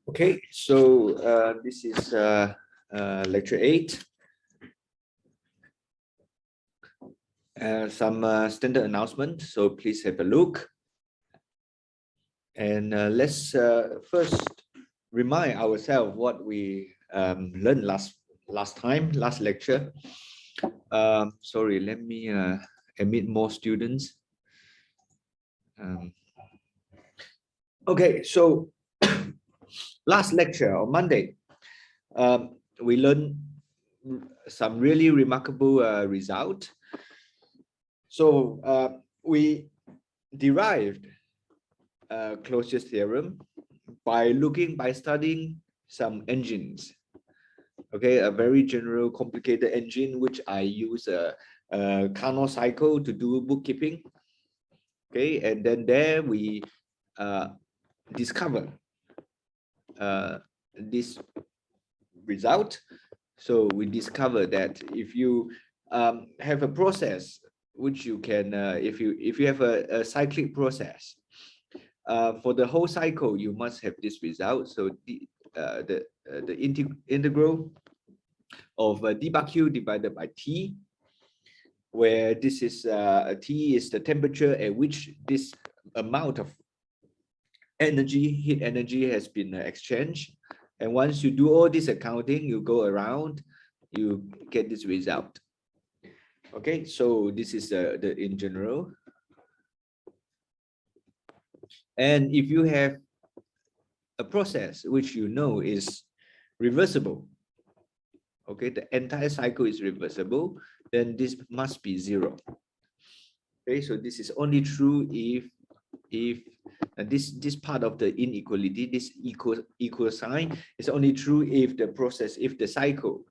Okay, so this is lecture 8. Some standard announcement, so please have a look. And let's first remind ourselves what we learned last lecture. Sorry, let me admit more students. Okay, so last lecture on Monday, we learned some really remarkable result. So we derived closure theorem by studying some engines. Okay, a very general complicated engine which I use a Carnot cycle to do bookkeeping. Okay, and then there we discover this result. So we discover that if you have a process which you can, if you have a cyclic process, for the whole cycle you must have this result. So the integral of d bar q divided by t, where this is T is the temperature at which this amount of energy, heat energy, has been exchanged. And once you do all this accounting, you go around, you get this result. Okay, so this is the in general. And if you have a process which you know is reversible, okay, the entire cycle is reversible, then this must be 0. Okay, so this is only true if this part of the inequality, this equal sign, is only true if the cycle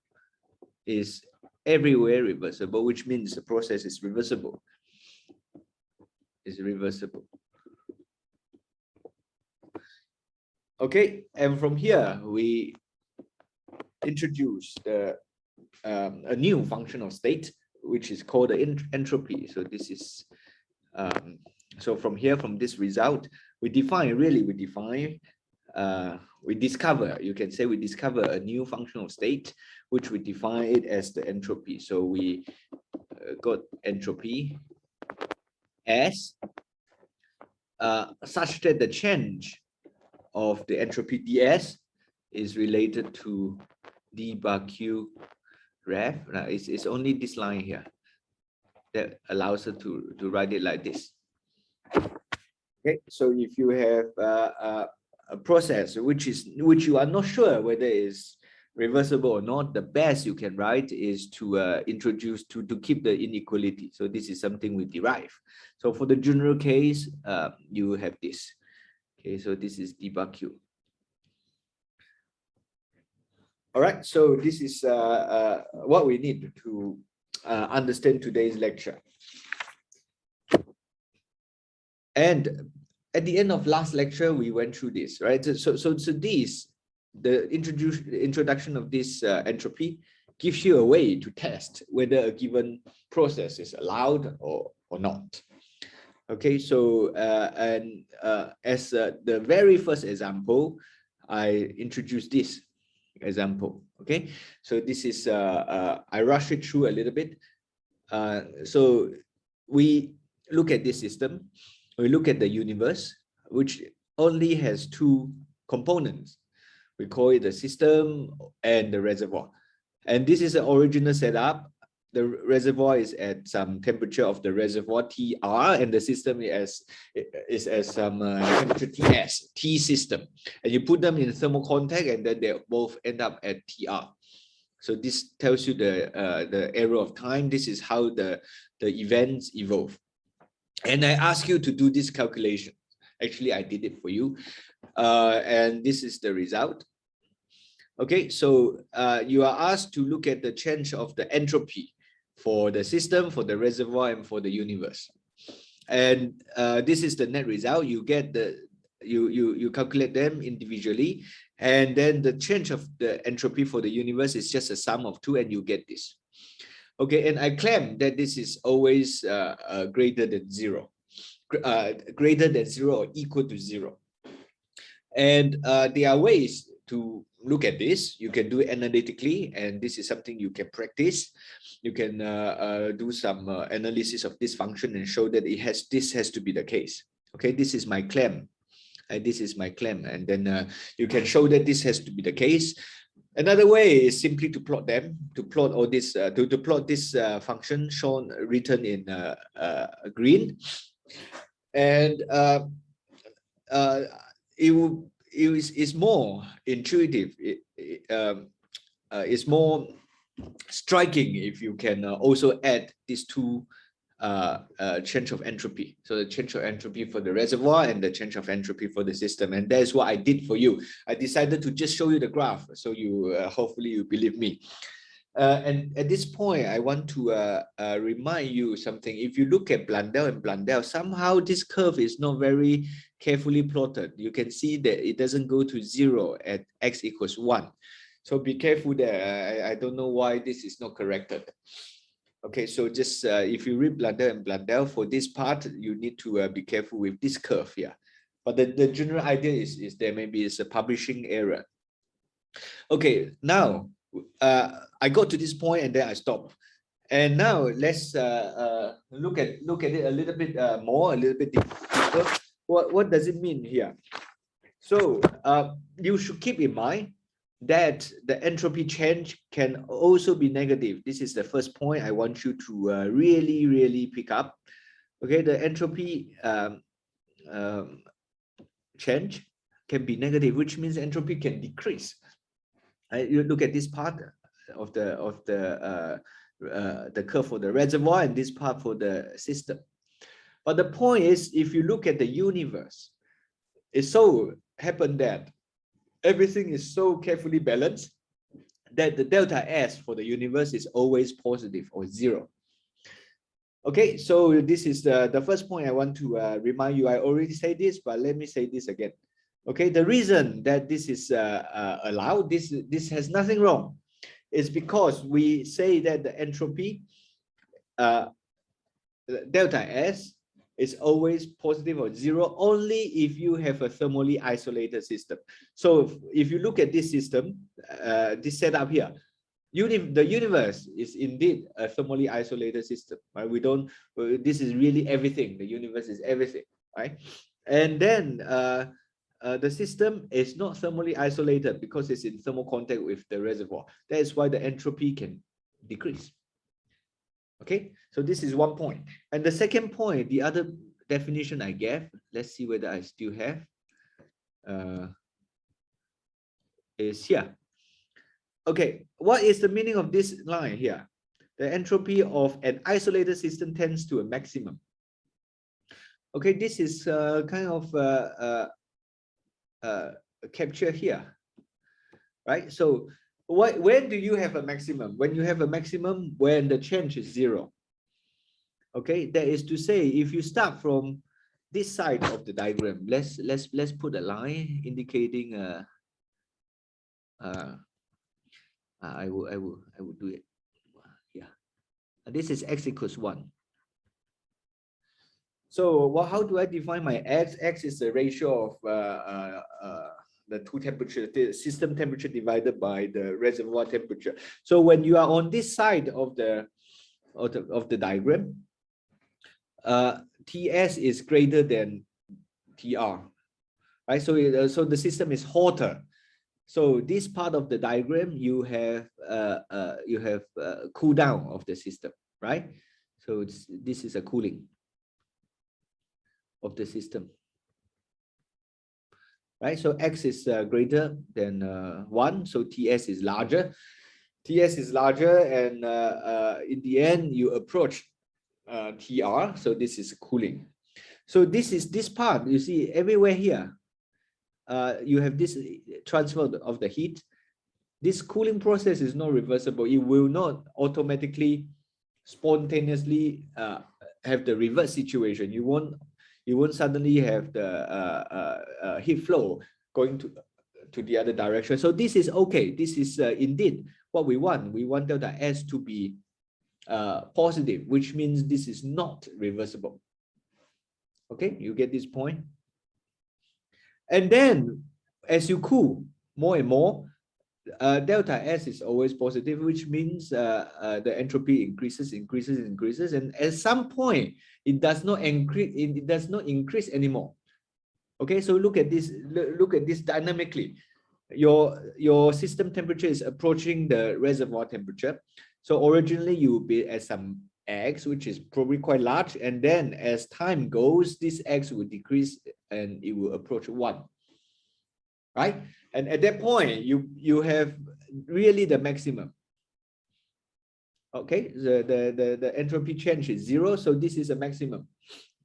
is everywhere reversible, which means the process is reversible. Okay, and from here we introduce a new functional state which is called the entropy. So this is so from here, from this result, we discover, you can say we discover a new functional state which we define it as the entropy. So we got entropy as such that the change of the entropy ds is related to d bar q ref. It's only this line here that allows us to write it like this. Okay, so if you have a process which you are not sure whether it's reversible or not, the best you can write is to introduce to keep the inequality. So this is something we derive. So for the general case, you have this. Okay, so this is d bar q. All right, so this is what we need to understand today's lecture. And at the end of last lecture, we went through this, right? So this, the introduction of this entropy gives you a way to test whether a given process is allowed or not. Okay, so as the very first example, I introduced this example. Okay, so this is I rush it through a little bit. So we look at this system. We look at the universe, which only has 2 components. We call it the system and the reservoir. And this is the original setup. The reservoir is at some temperature of the reservoir TR, and the system is at some temperature TS, T system. And you put them in thermal contact, and then they both end up at TR. So this tells you the error of time. This is how the events evolve. And I ask you to do this calculation. Actually, I did it for you. And this is the result. Okay, so you are asked to look at the change of the entropy for the system, for the reservoir, and for the universe. And this is the net result. You get you calculate them individually, and then the change of the entropy for the universe is just a sum of 2, and you get this. Okay, and I claim that this is always greater than 0, greater than 0 or equal to 0. And there are ways to look at this. You can do it analytically, and this is something you can practice. You can do some analysis of this function and show that this has to be the case. Okay, this is my claim. This is my claim, and then you can show that this has to be the case. Another way is simply to plot them, to plot all this, to plot this function shown written in green, and it's more intuitive. It's more striking if you can also add these two change of entropy. So the change of entropy for the reservoir and the change of entropy for the system. And that's what I did for you. I decided to just show you the graph, so you hopefully you believe me. And at this point, I want to remind you something. If you look at Blundell and Blundell, somehow this curve is not very carefully plotted. You can see that it doesn't go to 0 at x equals 1. So be careful there. I don't know why this is not corrected. Okay, so just if you read Blundell and Blundell, for this part, you need to be careful with this curve here. But the general idea is there maybe is a publishing error. Okay, now I got to this point and then I stopped. And now let's look at it a little bit more, a little bit deeper. What does it mean here? So you should keep in mind that the entropy change can also be negative. This is the first point I want you to really pick up. Okay, the entropy change can be negative, which means entropy can decrease. You look at this part of the curve for the reservoir and this part for the system. But the point is, if you look at the universe, it so happened that everything is so carefully balanced that the delta S for the universe is always positive or 0. Okay, so this is the first point I want to remind you. I already said this, but let me say this again. Okay, the reason that this is allowed, this has nothing wrong, is because we say that the entropy delta S is always positive or 0 only if you have a thermally isolated system. So if you look at this system, this setup here, the universe is indeed a thermally isolated system, right? This is really everything. The universe is everything, right? And then the system is not thermally isolated because it's in thermal contact with the reservoir. That is why the entropy can decrease. Okay, so this is one point. And the second point, the other definition I gave, let's see whether I still have, is here. Okay, what is the meaning of this line here? The entropy of an isolated system tends to a maximum. Okay, this is kind of capture here, right? So when do you have a maximum? When you have a maximum when the change is 0. Okay, that is to say, if you start from this side of the diagram, let's put a line indicating I will do it. Yeah, this is x equals 1. So how do I define my x? X is the ratio of the two temperatures, the system temperature divided by the reservoir temperature. So when you are on this side of the diagram, Ts is greater than Tr, right? So the system is hotter. So this part of the diagram, you have cool down of the system, right? So this is a cooling of the system, right? So x is greater than 1, so Ts is larger. Ts is larger, and in the end, you approach Tr, so this is cooling. So this part, you see everywhere here, you have this transfer of the heat. This cooling process is not reversible. It will not automatically, spontaneously have the reverse situation. You won't suddenly have the heat flow going to the other direction. So this is okay. This is indeed what we want. We want delta S to be positive, which means this is not reversible. Okay, you get this point? And then as you cool more and more, delta S is always positive, which means the entropy increases, and at some point it does not increase. It does not increase anymore. Okay, so look at this. Look at this dynamically. Your system temperature is approaching the reservoir temperature. So originally you will be at some X, which is probably quite large, and then as time goes, this X will decrease and it will approach 1. Right? And at that point, you have really the maximum. Okay, the entropy change is 0, so this is a maximum.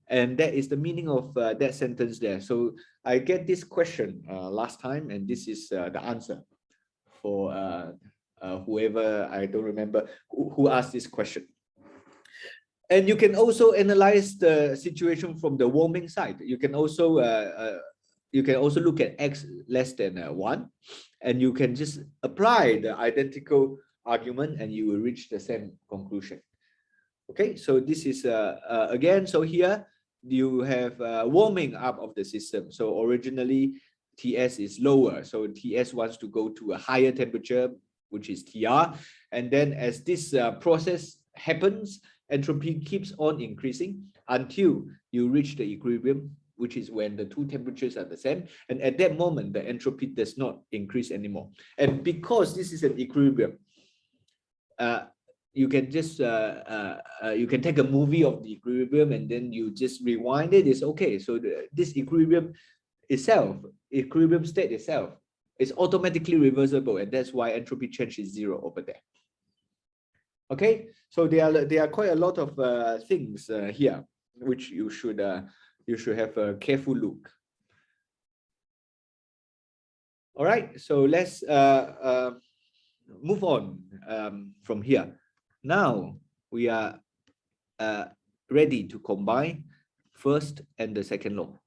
And that is the meaning of that sentence there. So I get this question last time, and this is the answer for whoever, I don't remember who asked this question. And you can also analyze the situation from the warming side. You can also look at X less than 1, and you can just apply the identical argument and you will reach the same conclusion. Okay, so this is again, so here you have warming up of the system. So originally TS is lower, so TS wants to go to a higher temperature, which is TR, and then as this process happens, entropy keeps on increasing until you reach the equilibrium, which is when the two temperatures are the same, and at that moment the entropy does not increase anymore. And because this is an equilibrium, you can just you can take a movie of the equilibrium and then you just rewind it. It's okay. So this equilibrium state itself is automatically reversible, and that's why entropy change is 0 over there. Okay, so there are quite a lot of things here which you should have a careful look. All right, so let's move on from here. Now we are ready to combine first and the second law.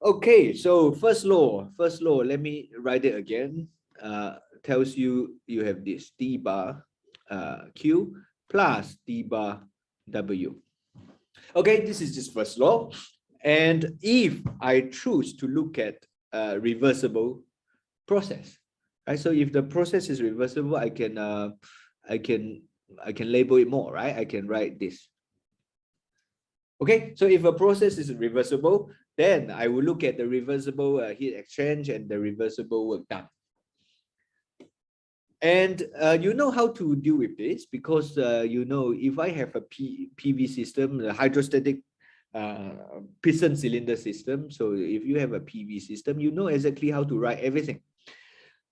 Okay, so first law, let me write it again. Tells you have this d bar q plus d bar w. Okay, this is just first law. And if I choose to look at a reversible process, right? So if the process is reversible, I can label it more, right? I can write this. Okay, so if a process is reversible, then I will look at the reversible heat exchange and the reversible work done. And you know how to deal with this because you know, if I have a PV system, the hydrostatic piston cylinder system. So if you have a PV system, you know exactly how to write everything.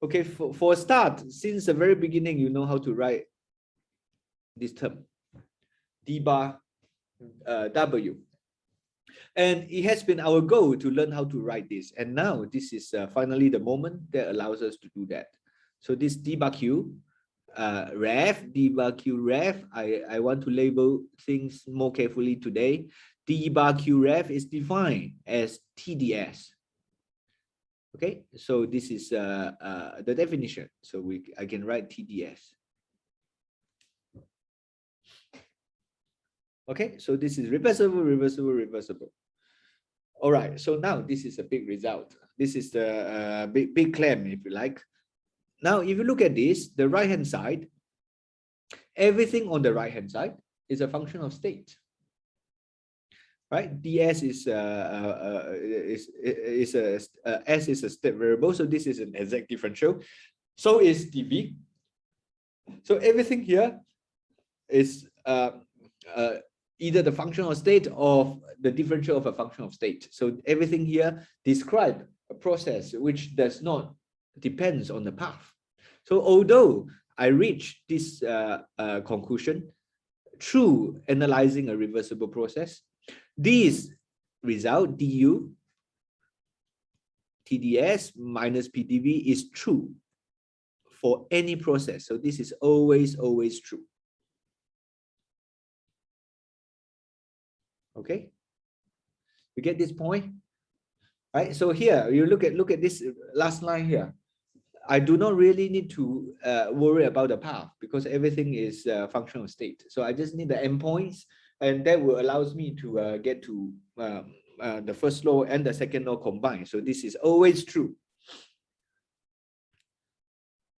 Okay, for a start, since the very beginning, you know how to write this term, d bar w. And it has been our goal to learn how to write this. And now this is finally the moment that allows us to do that. So this d bar q ref, d bar q ref, I want to label things more carefully today. D bar q ref is defined as TDS. Okay, so this is the definition. So I can write TDS. Okay, so this is reversible, reversible, reversible. All right, so now this is a big result. This is the big claim, if you like. Now, if you look at this, the right-hand side, everything on the right-hand side is a function of state. Right? ds is s is a state variable, so this is an exact differential. So is dv. So everything here is either the function of state or the differential of a function of state. So everything here describe a process which does not depends on the path. So although I reach this conclusion through analyzing a reversible process, this result du TDS minus PdV is true for any process. So this is always true. Okay, you get this point, right? So here you look at this last line here. I do not really need to worry about the path because everything is functional state. So I just need the endpoints, and that will allows me to get to the first law and the second law combined. So this is always true.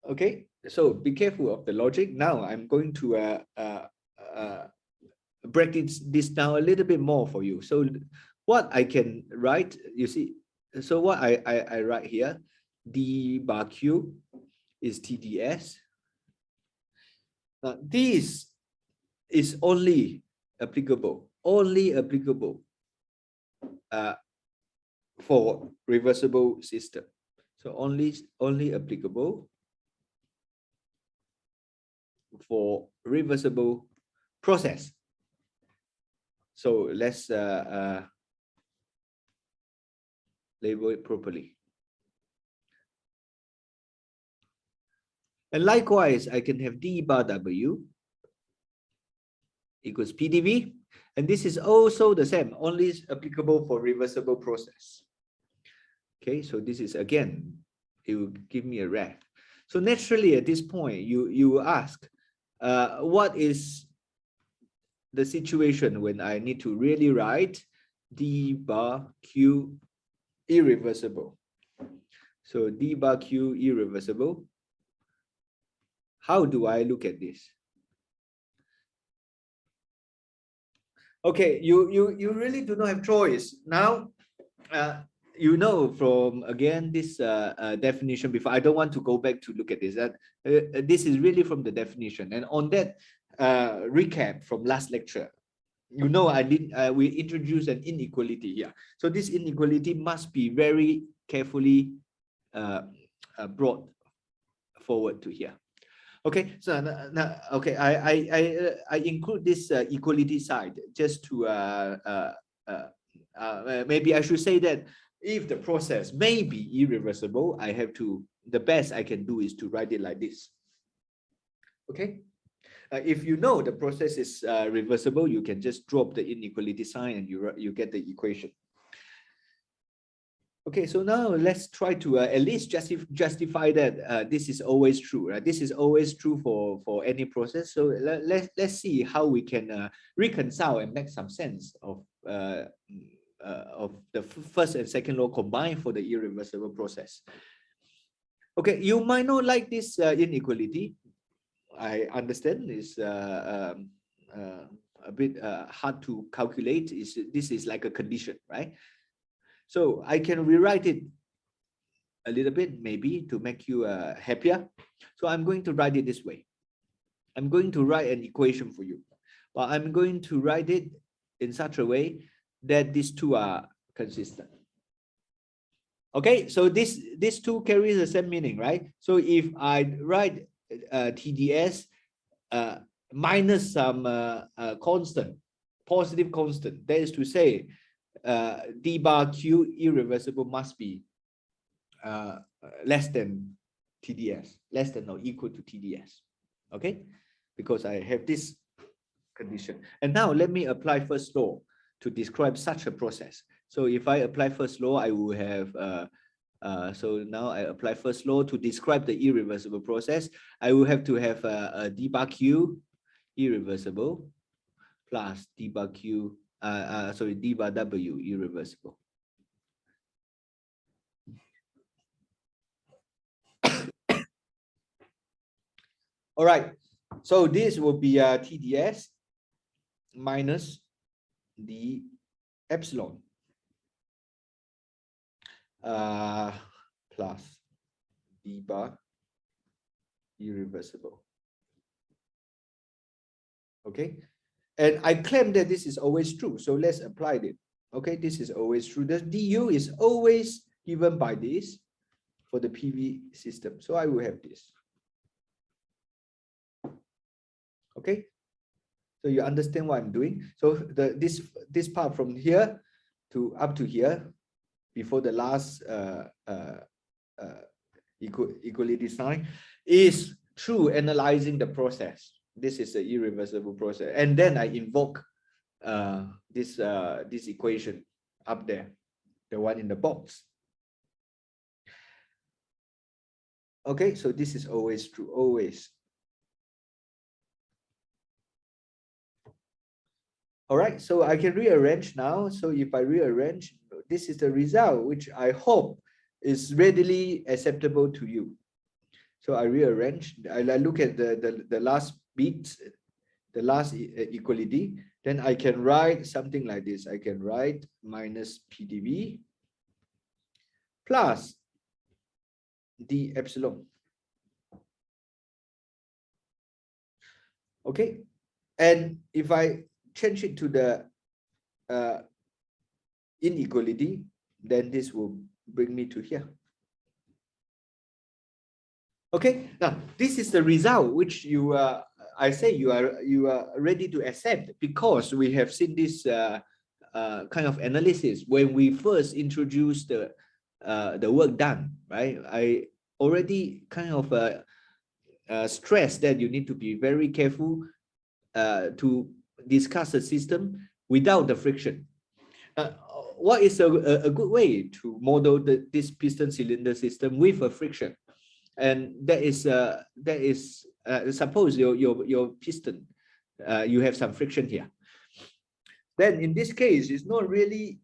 Okay, so be careful of the logic. Now I'm going to break this down a little bit more for you. So what I can write, you see, so what I write here, d bar q is TDS. Now this is only applicable for reversible system. So only applicable for reversible process. So let's label it properly. And likewise, I can have d bar w equals PDV, and this is also the same, only applicable for reversible process. Okay, so this is again, it will give me a ref. So naturally at this point, you ask, what is the situation when I need to really write d bar q irreversible? So d bar q irreversible, how do I look at this? Okay, you really do not have choice. Now, you know from again this definition before. I don't want to go back to look at this. That this is really from the definition, and on that recap from last lecture, you know we introduced an inequality here. So this inequality must be very carefully brought forward to here. Okay, so now okay, I include this equality side just to maybe I should say that if the process may be irreversible, I have to, the best I can do is to write it like this. Okay, if you know the process is reversible, you can just drop the inequality sign and you get the equation. Okay, so now let's try to at least justify that this is always true, right? This is always true for any process. So let's see how we can reconcile and make some sense of the first and second law combined for the irreversible process. Okay, you might not like this inequality. I understand it's a bit hard to calculate. This is like a condition, right? So I can rewrite it a little bit, maybe to make you happier. So I'm going to write it this way. I'm going to write an equation for you, but I'm going to write it in such a way that these two are consistent. Okay, so these two carries the same meaning, right? So if I write TDS minus some constant, positive constant, that is to say, d bar q irreversible must be less than TDS, less than or equal to TDS. Okay, because I have this condition. And now let me apply first law to describe such a process. So if I apply first law, I will have so now I apply first law to describe the irreversible process. I will have to have a d bar q irreversible plus d bar q sorry, d bar w irreversible. All right, so this will be TDS minus the epsilon plus d bar irreversible. Okay, and I claim that this is always true, so let's apply it. Okay, this is always true. The du is always given by this for the PV system, so I will have this. Okay, so you understand what I'm doing. So this part from here to up to here, before the last equality sign, is through analyzing the process. This is an irreversible process, and then I invoke this equation up there, the one in the box. Okay, so this is always true, always. All right, so I can rearrange now. So if I rearrange, this is the result, which I hope is readily acceptable to you. So I rearrange, I look at the last bit, the last equality, then I can write something like this. I can write minus PdV plus d epsilon. Okay, and if I change it to the inequality, then this will bring me to here. Okay, now this is the result which you I say you are ready to accept, because we have seen this kind of analysis when we first introduced the work done, right? I already kind of stress that you need to be very careful to discuss the system without the friction. What is a good way to model this piston cylinder system with a friction? And that is suppose your piston, you have some friction here. Then in this case, it's not really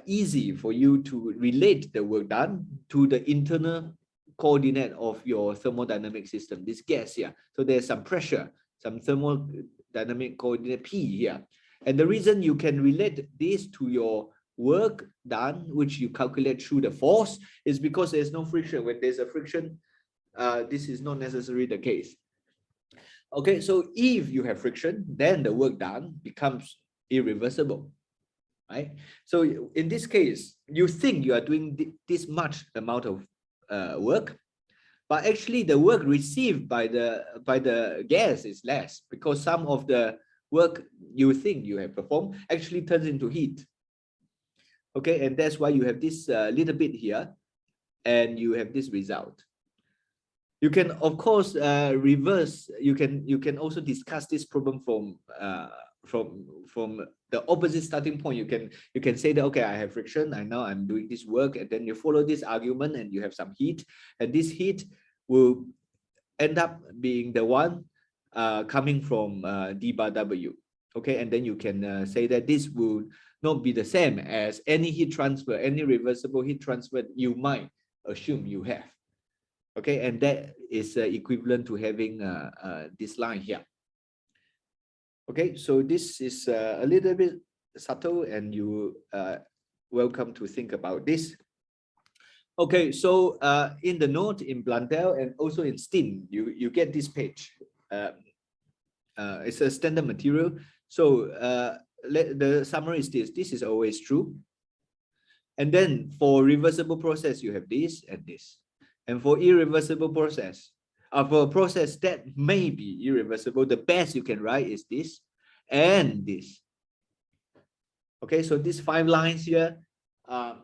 easy for you to relate the work done to the internal coordinate of your thermodynamic system, this gas here. So there's some pressure, some thermodynamic coordinate P here. And the reason you can relate this to your work done, which you calculate through the force, is because there's no friction. When there's a friction, this is not necessarily the case. Okay, so if you have friction, then the work done becomes irreversible, right? So in this case, you think you are doing this much amount of work, but actually the work received by the gas is less, because some of the work you think you have performed actually turns into heat. Okay, and that's why you have this little bit here, and you have this result. You can, of course, reverse. You can also discuss this problem from the opposite starting point. You can say that, okay, I have friction, I know I'm doing this work, and then you follow this argument, and you have some heat, and this heat will end up being the one coming from d bar W. Okay, and then you can say that this will not be the same as any heat transfer, any reversible heat transfer you might assume you have. Okay, and that is equivalent to having this line here. Okay, so this is a little bit subtle, and you welcome to think about this. Okay, so in the note in Blundell and also in STEAM, you get this page. It's a standard material. So the summary is this. This is always true. And then for reversible process, you have this and this. And for irreversible process, for a process that may be irreversible, the best you can write is this and this. Okay, so these 5 lines here, have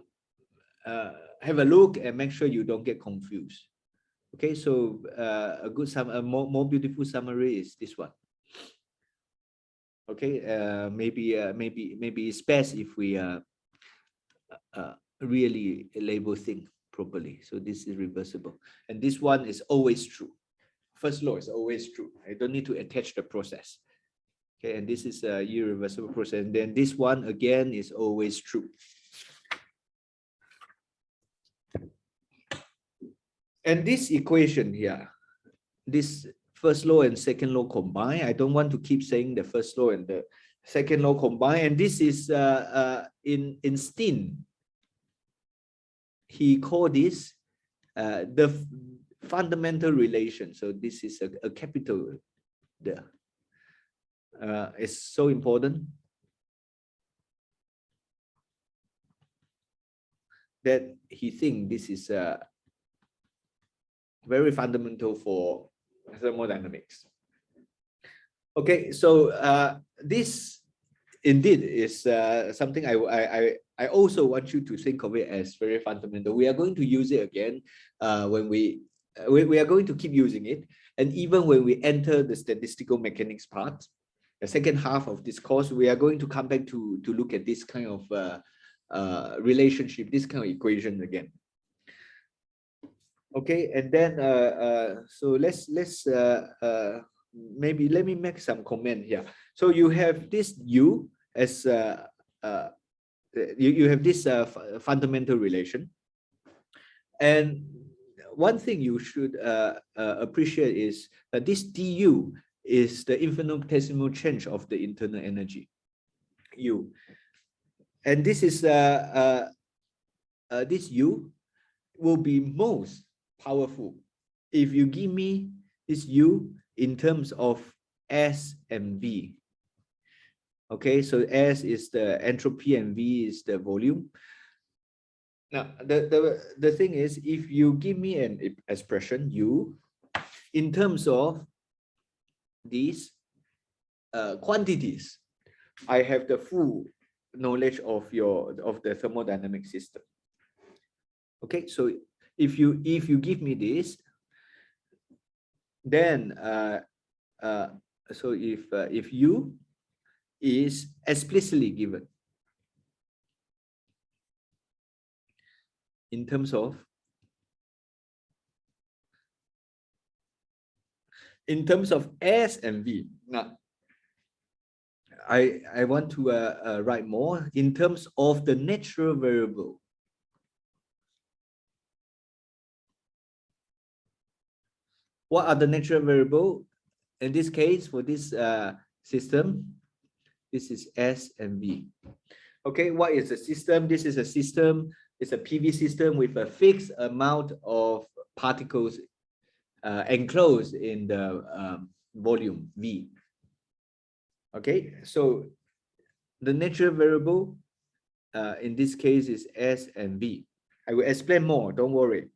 a look and make sure you don't get confused. Okay, so a more beautiful summary is this one. Okay, maybe it's best if we really label things properly. So this is reversible, and this one is always true. First law is always true. I don't need to attach the process. Okay, and this is a irreversible process. And then this one again is always true. And this equation here, this first law and second law combine. I don't want to keep saying the first law and the second law combine. And this is in Steen. He called this the fundamental relation. So this is a capital there. It's so important that he thinks this is very fundamental for thermodynamics. Okay, so this indeed is something I also want you to think of it as very fundamental. We are going to use it again when we are going to keep using it, and even when we enter the statistical mechanics part, the second half of this course, we are going to come back to look at this kind of relationship, this kind of equation again. Okay, and then so let's maybe let me make some comment here. So you have this U as uh, you have this fundamental relation, and one thing you should appreciate is that this du is the infinitesimal change of the internal energy U, and this is this U will be most powerful if you give me this U in terms of S and V. Okay, so S is the entropy and V is the volume. Now, the thing is, if you give me an expression U in terms of these quantities, I have the full knowledge of the thermodynamic system. Okay, so if you give me this, then so if U is explicitly given in terms of S and V. Now, I want to write more in terms of the natural variable. What are the natural variable? In this case, for this system, this is S and V. Okay, what is a system? This is a system. It's a PV system with a fixed amount of particles enclosed in the volume V. Okay, so the natural variable in this case is S and V. I will explain more, don't worry.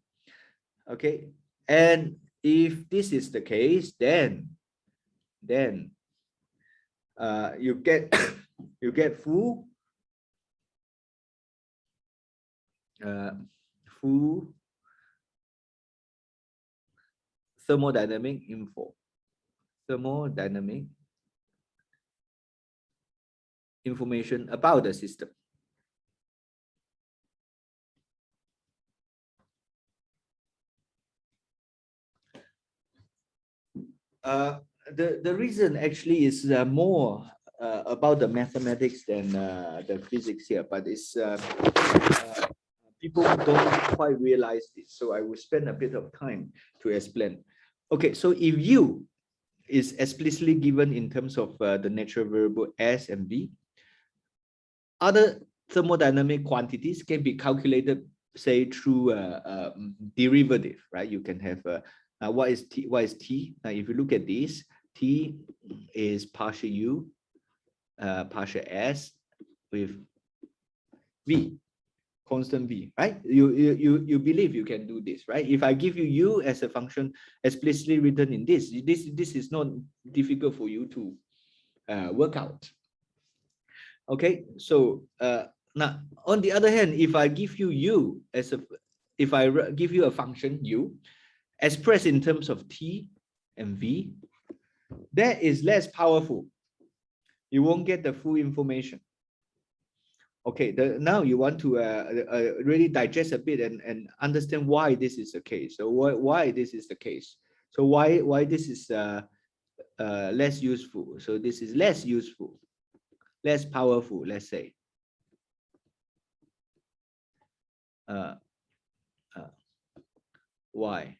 Okay, and if this is the case, then you get you get full full thermodynamic information about the system. The reason actually is more about the mathematics than the physics here, but it's people don't quite realize this, so I will spend a bit of time to explain. Okay, so if U is explicitly given in terms of the natural variable S and V, other thermodynamic quantities can be calculated, say, through derivative, right? You can have what is T? What is T? Now, if you look at this, T is partial U, partial S with V, constant V, right? You believe you can do this, right? If I give you U as a function explicitly written in this is not difficult for you to work out. Okay, so now on the other hand, if I give you U as a, if I give you a function U expressed in terms of T and V, that is less powerful. You won't get the full information. Okay, now you want to really digest a bit and understand why this is the case. So why this is the case. So why this is less useful. So this is less useful, less powerful, let's say. Why?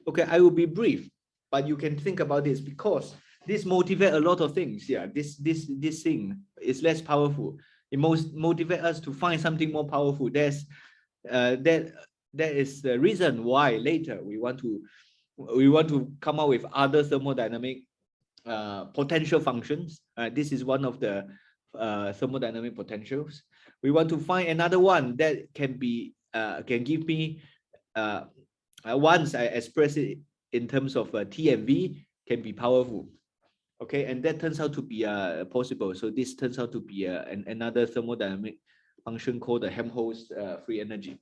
Okay, I will be brief, but you can think about this because this motivates a lot of things. Yeah, this thing is less powerful. It motivates us to find something more powerful. There's that is the reason why later we want to come up with other thermodynamic potential functions. This is one of the thermodynamic potentials. We want to find another one that can be can give me once I express it in terms of T and V can be powerful. Okay, and that turns out to be possible. So this turns out to be another thermodynamic function called the Helmholtz free energy.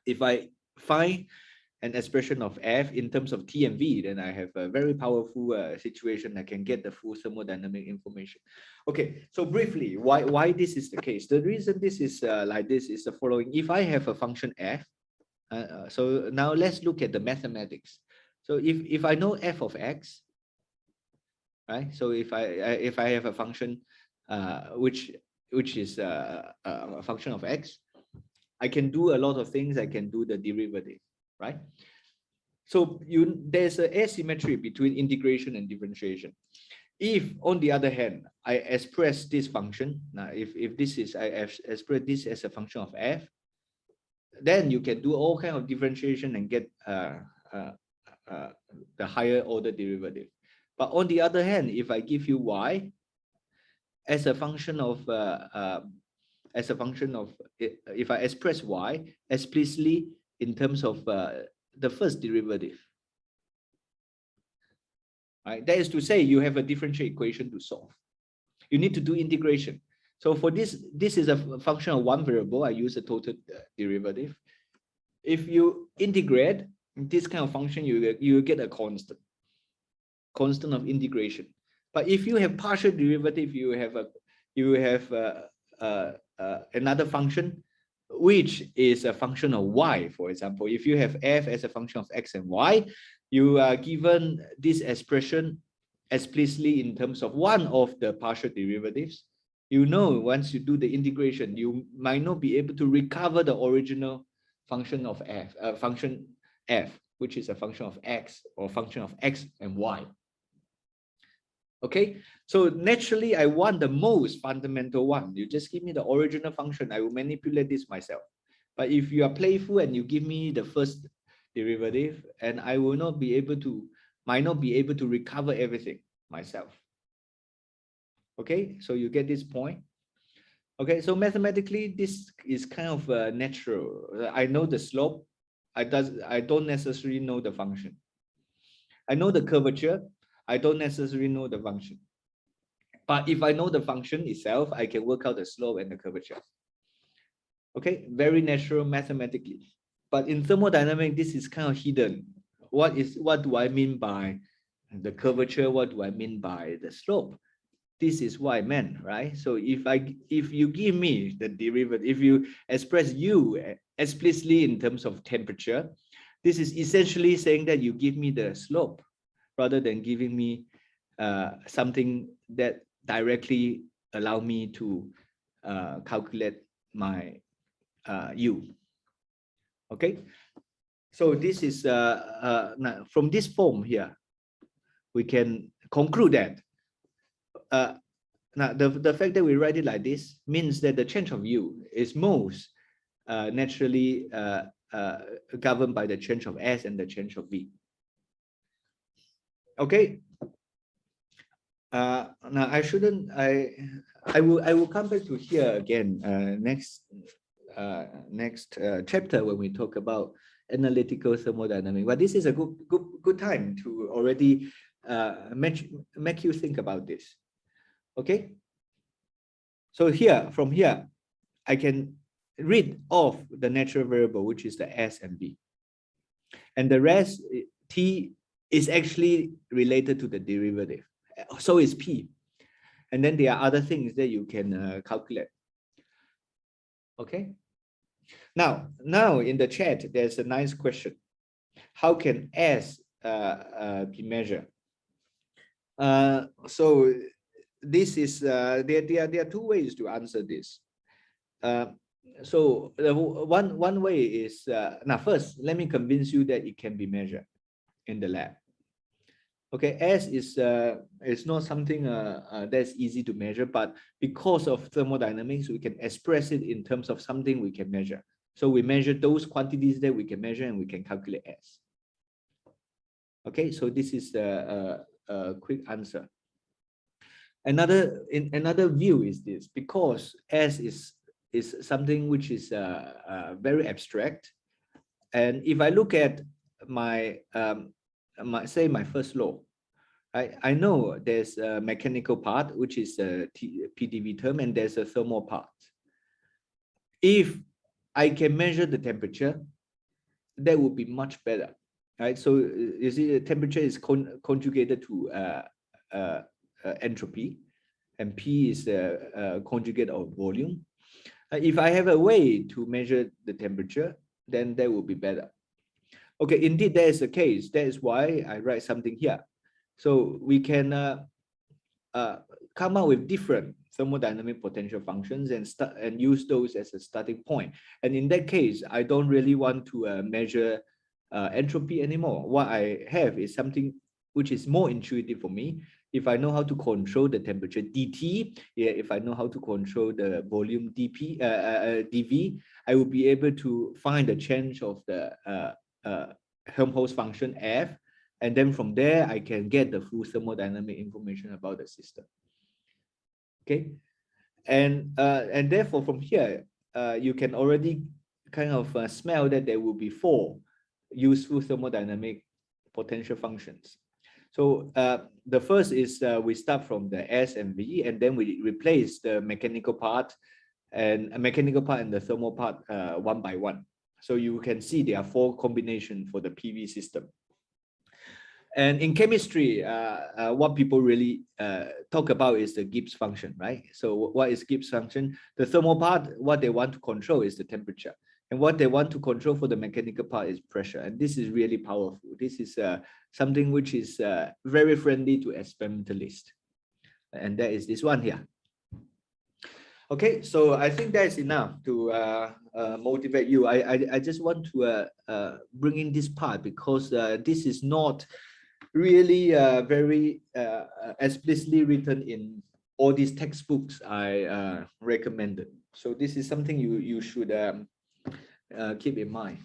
If I find an expression of F in terms of T and V, then I have a very powerful situation. I can get the full thermodynamic information. Okay, so briefly, why this is the case? The reason this is like this is the following. If I have a function F, So now let's look at the mathematics. So if I know f of x, right? So if I have a function which is a function of x, I can do a lot of things. I can do the derivative, right? So there's an asymmetry between integration and differentiation. If, on the other hand, I express this function, now if this is, I express this as a function of f, then you can do all kind of differentiation and get the higher order derivative. But on the other hand, if I give you y as a function of if I express y explicitly in terms of the first derivative, right? That is to say, you have a differential equation to solve. You need to do integration. So for this is a function of one variable. I use a total derivative. If you integrate this kind of function, you get a constant of integration. But if you have partial derivative, you have another function which is a function of y. For example, if you have f as a function of x and y, you are given this expression explicitly in terms of one of the partial derivatives. You know, once you do the integration, you might not be able to recover the original function of f, function f, which is a function of x or function of x and y. Okay, so naturally, I want the most fundamental one. You just give me the original function. I will manipulate this myself. But if you are playful and you give me the first derivative, and I will not be able to, might not be able to recover everything myself. Okay, so you get this point. Okay, so mathematically, this is kind of natural. I know the slope. I don't necessarily know the function. I know the curvature. I don't necessarily know the function. But if I know the function itself, I can work out the slope and the curvature. Okay, very natural mathematically. But in thermodynamics, this is kind of hidden. What do I mean by the curvature? What do I mean by the slope? This is what I meant, right? So if you give me the derivative, if you express u explicitly in terms of temperature, this is essentially saying that you give me the slope rather than giving me something that directly allow me to calculate my u. Okay, so this is from this form here, we can conclude that now the fact that we write it like this means that the change of u is most naturally governed by the change of s and the change of v. Okay. Now I will come back to here again next chapter when we talk about analytical thermodynamics. But this is a good time to already make you think about this. Okay. So from here, I can read off the natural variable, which is the s and v, and the rest t is actually related to the derivative. So is p, and then there are other things that you can calculate. Okay. Now in the chat, there's a nice question. How can S be measured? So this is there are two ways to answer this. So one way is now first let me convince you that it can be measured in the lab. Okay, S is not something that's easy to measure, but because of thermodynamics, we can express it in terms of something we can measure. So we measure those quantities that we can measure, and we can calculate S. Okay, so this is the quick answer. Another view is this: because S is something which is very abstract, and if I look at my my first law, I know there's a mechanical part, which is a PDV term, and there's a thermal part. If I can measure the temperature, that would be much better, right? So you see, the temperature is conjugated to entropy, and P is a conjugate of volume. If I have a way to measure the temperature, then that will be better. Okay, indeed, that is the case. That is why I write something here. So we can come up with different thermodynamic potential functions and use those as a starting point. And in that case, I don't really want to measure entropy anymore. What I have is something which is more intuitive for me. If I know how to control the temperature dT, if I know how to control the volume dV, I will be able to find the change of the Helmholtz function f, and then from there I can get the full thermodynamic information about the system. Okay, and therefore from here you can already kind of smell that there will be 4 useful thermodynamic potential functions. So the first is we start from the S and V, and then we replace the mechanical part and the thermal part one by one. So you can see there are 4 combinations for the PV system. And in chemistry, what people really talk about is the Gibbs function, right? So what is Gibbs function? The thermal part, what they want to control is the temperature. And what they want to control for the mechanical part is pressure. And this is really powerful. This is something which is very friendly to experimentalists. And that is this one here. Okay, so I think that's enough to motivate you. I just want to bring in this part because this is not really very explicitly written in all these textbooks I recommended. So this is something you should keep in mind.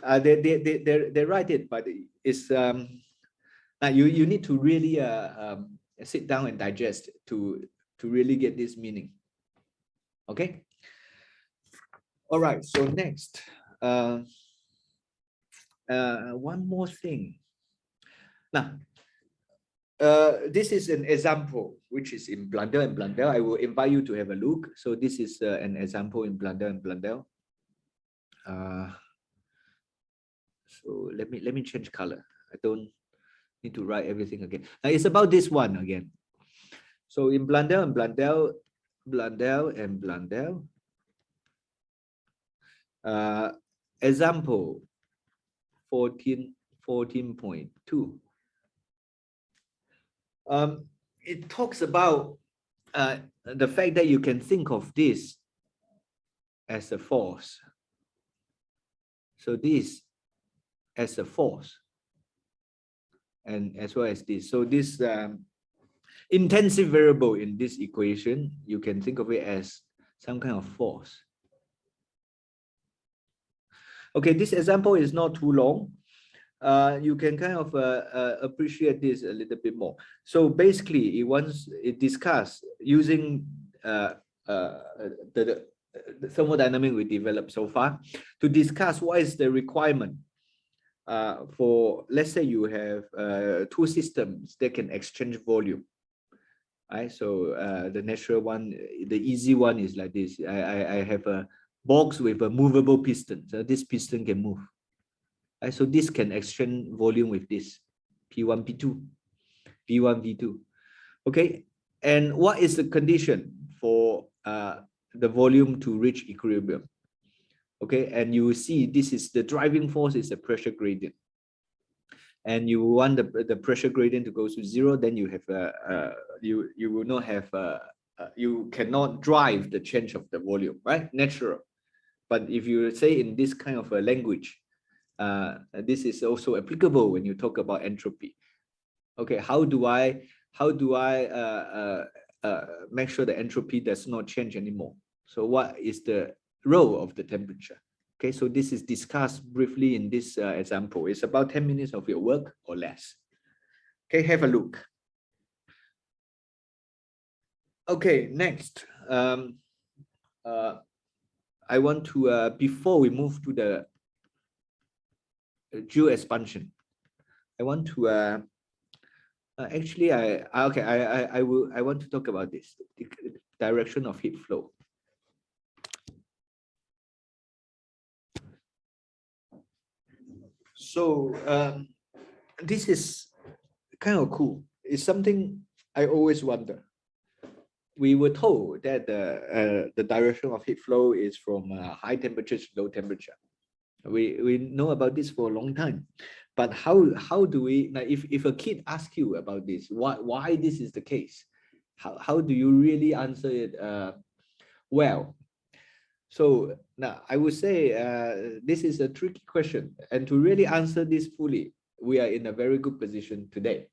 They write it, but it's you need to really sit down and digest to really get this meaning. Okay. All right. So next, one more thing. Now, this is an example which is in Blundell and Blundell. I will invite you to have a look. So this is an example in Blundell and Blundell. So let me change color. I don't need to write everything again. It's about this one again. So in Blundell and Blundell, example 14.2. It talks about the fact that you can think of this as a force. So this as a force, and as well as this. So this intensive variable in this equation, you can think of it as some kind of force. Okay, this example is not too long. You can kind of appreciate this a little bit more. So basically, it discuss using the thermodynamic we developed so far to discuss what is the requirement for, let's say you have 2 systems that can exchange volume. Right, so the natural one, the easy one is like this. I have a box with a movable piston. So this piston can move. Right, so this can exchange volume with this P1, P2, V1, V2. Okay, and what is the condition for the volume to reach equilibrium? Okay, and you will see this is the driving force is the pressure gradient. And you want the pressure gradient to go to 0, then you have you will not have you cannot drive the change of the volume, right? Natural. But if you say in this kind of a language, this is also applicable when you talk about entropy. Okay, how do I make sure the entropy does not change anymore? So what is the role of the temperature? Okay, so this is discussed briefly in this example. It's about 10 minutes of your work or less. Okay, have a look. Okay, next. I want to, before we move to the Joule expansion, I want to, actually, I want to talk about this, the direction of heat flow. So this is kind of cool. It's something I always wonder. We were told that the direction of heat flow is from high temperature to low temperature. We know about this for a long time, but how do we now, if a kid asks you about this, why this is the case, how do you really answer it well? So now I would say this is a tricky question, and to really answer this fully, we are in a very good position today.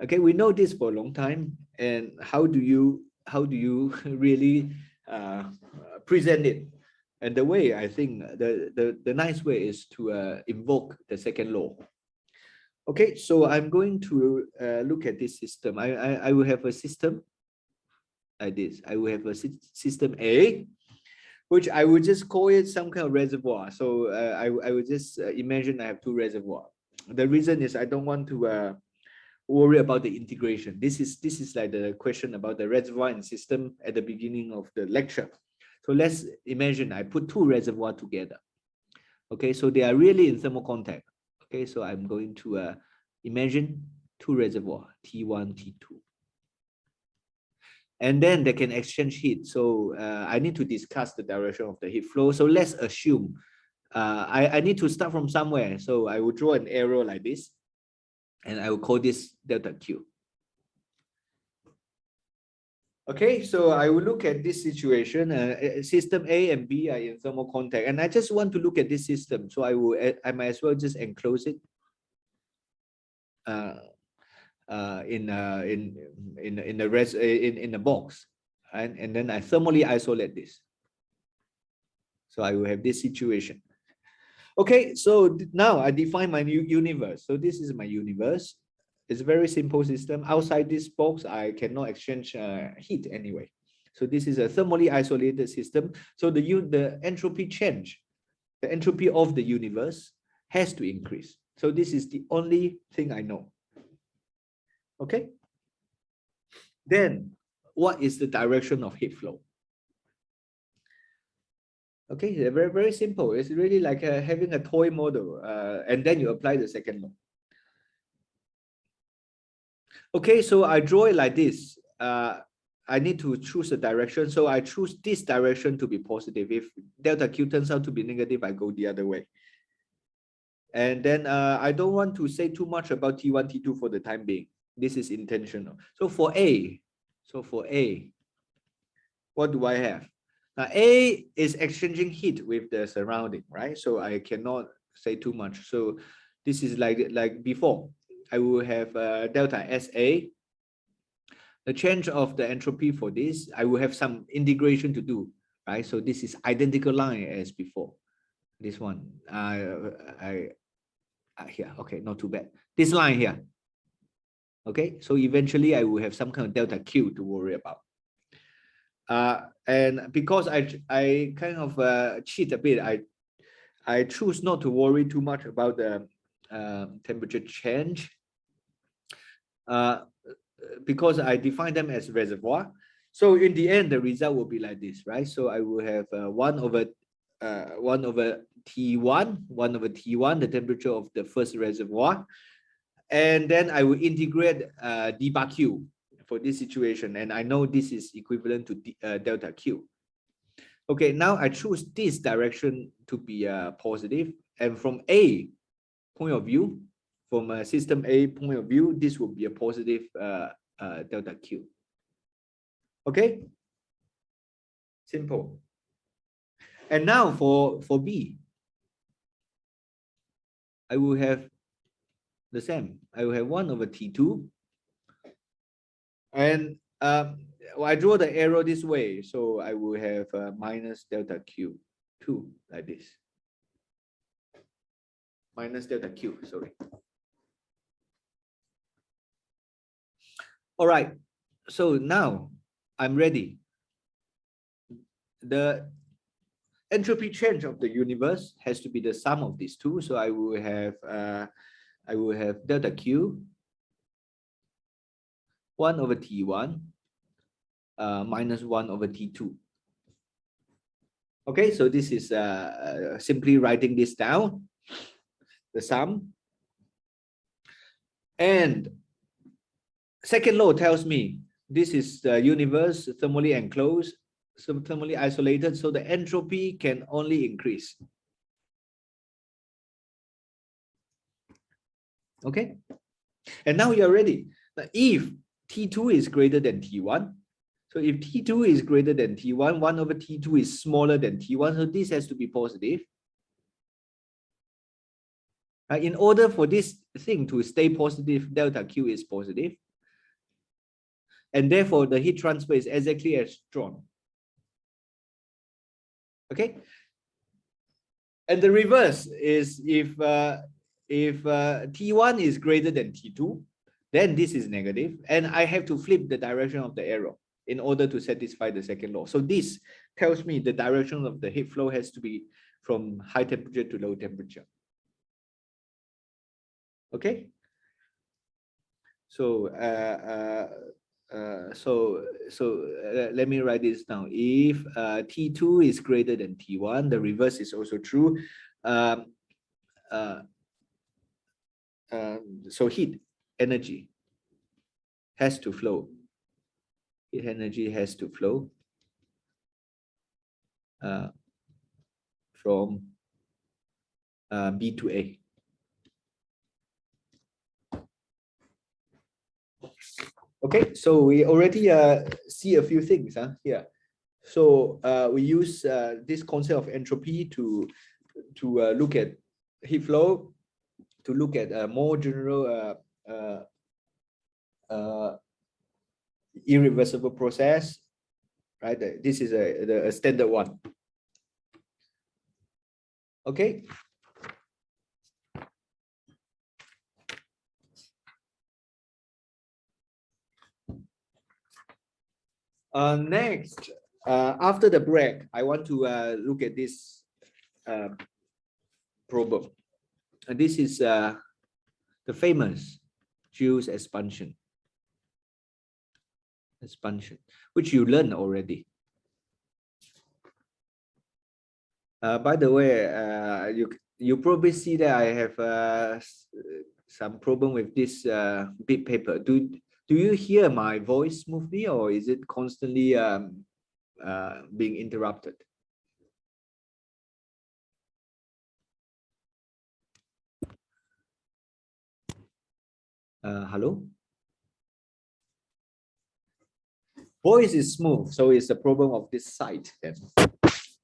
Okay, we know this for a long time, and how do you really present it? And the way, I think the nice way is to invoke the second law. Okay, so I'm going to look at this system. I will have a system like this. I will have a system A, which I will just call it some kind of reservoir. So I will just imagine I have two reservoirs. The reason is I don't want to worry about the integration. This is like the question about the reservoir and system at the beginning of the lecture. So let's imagine I put two reservoirs together. Okay, so they are really in thermal contact. Okay, so I'm going to imagine two reservoirs, T1, T2. And then they can exchange heat. So I need to discuss the direction of the heat flow. So let's assume I need to start from somewhere. So I will draw an arrow like this, and I will call this delta Q. Okay, so I will look at this situation. System A and B are in thermal contact, and I just want to look at this system. So I might as well just enclose it in the box, and then I thermally isolate this. So I will have this situation. Okay, so now I define my new universe. So this is my universe. It's a very simple system. Outside this box, I cannot exchange heat anyway. So this is a thermally isolated system. So the entropy change, the entropy of the universe has to increase. So this is the only thing I know. Okay. Then what is the direction of heat flow? Okay, they're very, very simple. It's really like having a toy model, and then you apply the second law. Okay, so I draw it like this. I need to choose a direction. So I choose this direction to be positive. If delta Q turns out to be negative, I go the other way. And then I don't want to say too much about T1, T2 for the time being. This is intentional. So for A, what do I have? Now A is exchanging heat with the surrounding, right? So I cannot say too much. So this is like before. I will have delta SA. The change of the entropy for this, I will have some integration to do, right? So this is identical line as before. This one, here, okay, not too bad. This line here, okay. So eventually I will have some kind of delta Q to worry about. And because I kind of cheat a bit, I choose not to worry too much about the temperature change. Because I define them as reservoir. So in the end, the result will be like this, right? So I will have 1 over T1, the temperature of the first reservoir. And then I will integrate d bar Q for this situation. And I know this is equivalent to delta Q. Okay, now I choose this direction to be positive. And from A point of view, from a system A point of view, this will be a positive delta Q. Okay, simple. And now for B, I will have the same. I will have 1 over T2. And I draw the arrow this way. So I will have minus delta Q2 like this. Minus delta Q, sorry. All right, so now I'm ready. The entropy change of the universe has to be the sum of these two. So I will have delta Q 1 over T1 minus 1 over T2. Okay, so this is simply writing this down, the sum. And second law tells me this is the universe thermally enclosed, so thermally isolated, so the entropy can only increase. Okay, and now you're ready. Now, if T2 is greater than T1, so if T2 is greater than T1, 1 over T2 is smaller than T1, so this has to be positive. In order for this thing to stay positive, delta Q is positive. And therefore, the heat transfer is exactly as drawn. Okay. And the reverse is if T1 is greater than T2, then this is negative, and I have to flip the direction of the arrow in order to satisfy the second law. So this tells me the direction of the heat flow has to be from high temperature to low temperature. Okay. So let me write this down. If T2 is greater than T1, the reverse is also true. So heat energy has to flow. Heat energy has to flow from B to A. Okay, so we already see a few things here. So we use this concept of entropy to look at heat flow, to look at a more general irreversible process, right? This is a standard one. Okay. Next, after the break, I want to look at this problem. And this is the famous Joule's expansion, which you learned already. By the way, you probably see that I have some problem with this bit paper. Do you hear my voice smoothly, or is it constantly being interrupted? Hello? Voice is smooth, so it's a problem of this site then.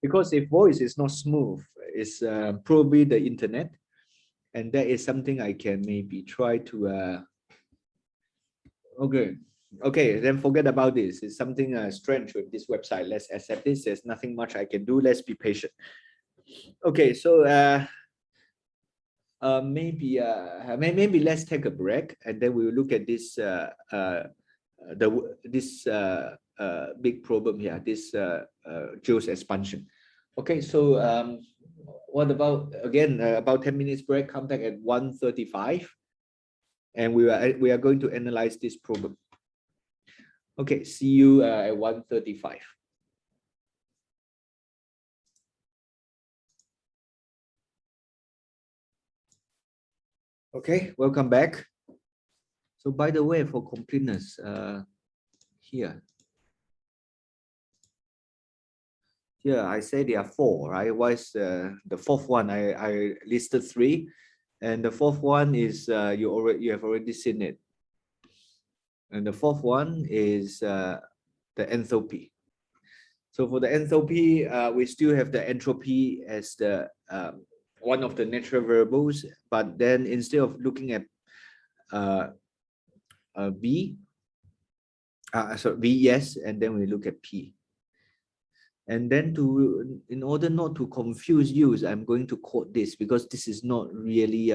Because if voice is not smooth, it's probably the internet, and that is something I can maybe try to. Okay, then forget about this. It's something strange with this website. Let's accept this. There's nothing much I can do. Let's be patient. Okay, so maybe let's take a break, and then we'll look at this big problem here. This Joule's expansion. Okay, so what about again about 10 minutes break? Come back at 1:35, and we are going to analyze this problem. Okay, see you at 1:35. Okay, welcome back. So by the way, for completeness, here I say there are 4, right? Why is the fourth one? I listed 3, and the fourth one is you have already seen it. And the fourth one is the enthalpy. So for the enthalpy, we still have the entropy as the one of the natural variables, but then instead of looking at V, yes, and then we look at P. And then in order not to confuse you, I'm going to quote this because this is not really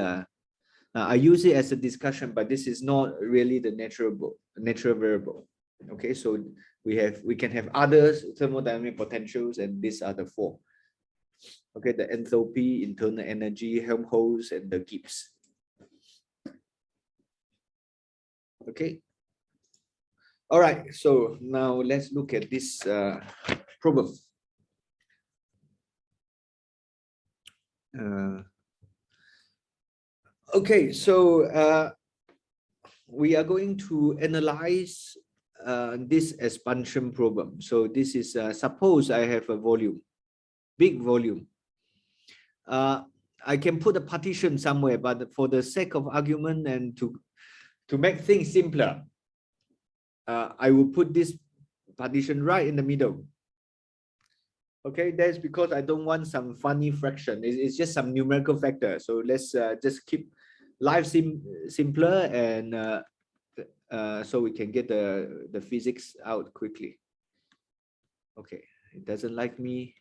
I use it as a discussion, but this is not really the natural variable. Okay, so we can have others thermodynamic potentials, and these are the 4. Okay, the enthalpy, internal energy, Helmholtz, and the Gibbs. Okay. All right, so now let's look at this problem. Okay, so we are going to analyze this expansion problem. So this is suppose I have a volume, big volume. I can put a partition somewhere, but for the sake of argument and to make things simpler, I will put this partition right in the middle. Okay, that's because I don't want some funny fraction. It's just some numerical factor. So let's just keep life simpler, and so we can get the physics out quickly. Okay, it doesn't like me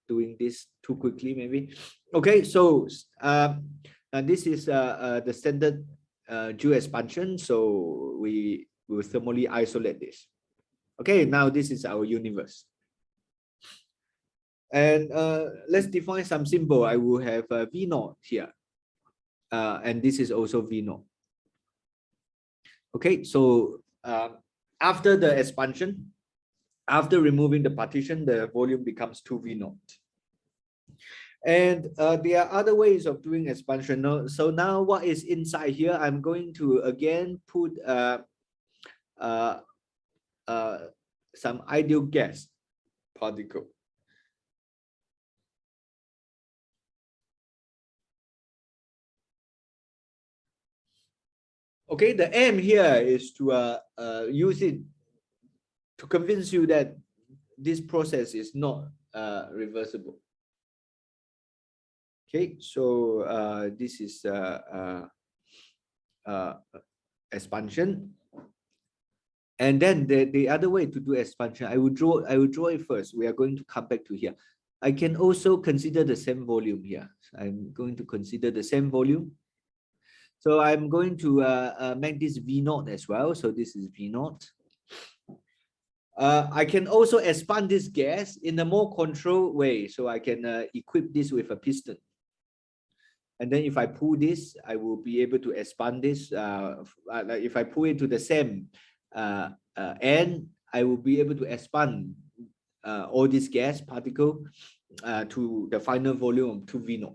doing this too quickly, maybe. Okay, so this is the standard Joule expansion. So we will thermally isolate this. Okay, now this is our universe. And let's define some symbol. I will have V0 here. And this is also V0. Okay, so after the expansion, after removing the partition, the volume becomes 2V0. And there are other ways of doing expansion. So now what is inside here? I'm going to again put some ideal gas particle. Okay, the aim here is to use it to convince you that this process is not reversible. Okay, so this is expansion, and then the other way to do expansion, I will draw it first. We are going to come back to here. I can also consider the same volume here. So I'm going to consider the same volume. So I'm going to make this V0 as well. So this is V0. I can also expand this gas in a more controlled way. So I can equip this with a piston. And then if I pull this, I will be able to expand this. If I pull it to the same end, I will be able to expand all this gas particle to the final volume of 2V0.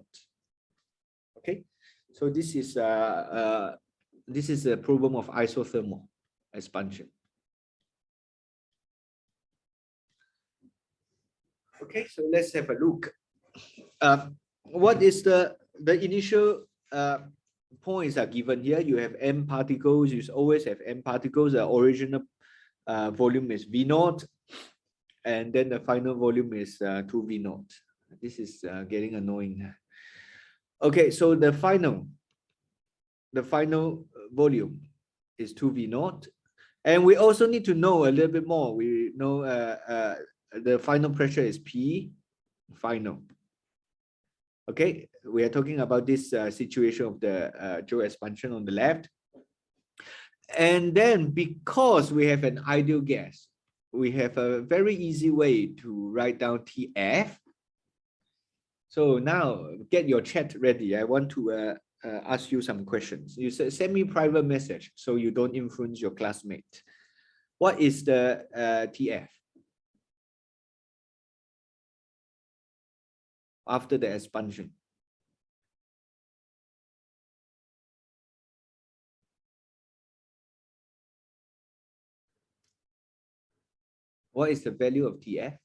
Okay. So this is a problem of isothermal expansion. Okay, so let's have a look. What is the initial points are given here? You have m particles. You always have m particles. The original volume is V0, and then the final volume is 2V0. This is getting annoying. Okay, so the final volume is 2V0, and we also need to know a little bit more. We know the final pressure is P final. Okay, we are talking about this situation of the Joule expansion on the left, and then because we have an ideal gas, we have a very easy way to write down TF. So now get your chat ready. I want to ask you some questions. You send me private message so you don't influence your classmate. What is the TF after the expansion? What is the value of TF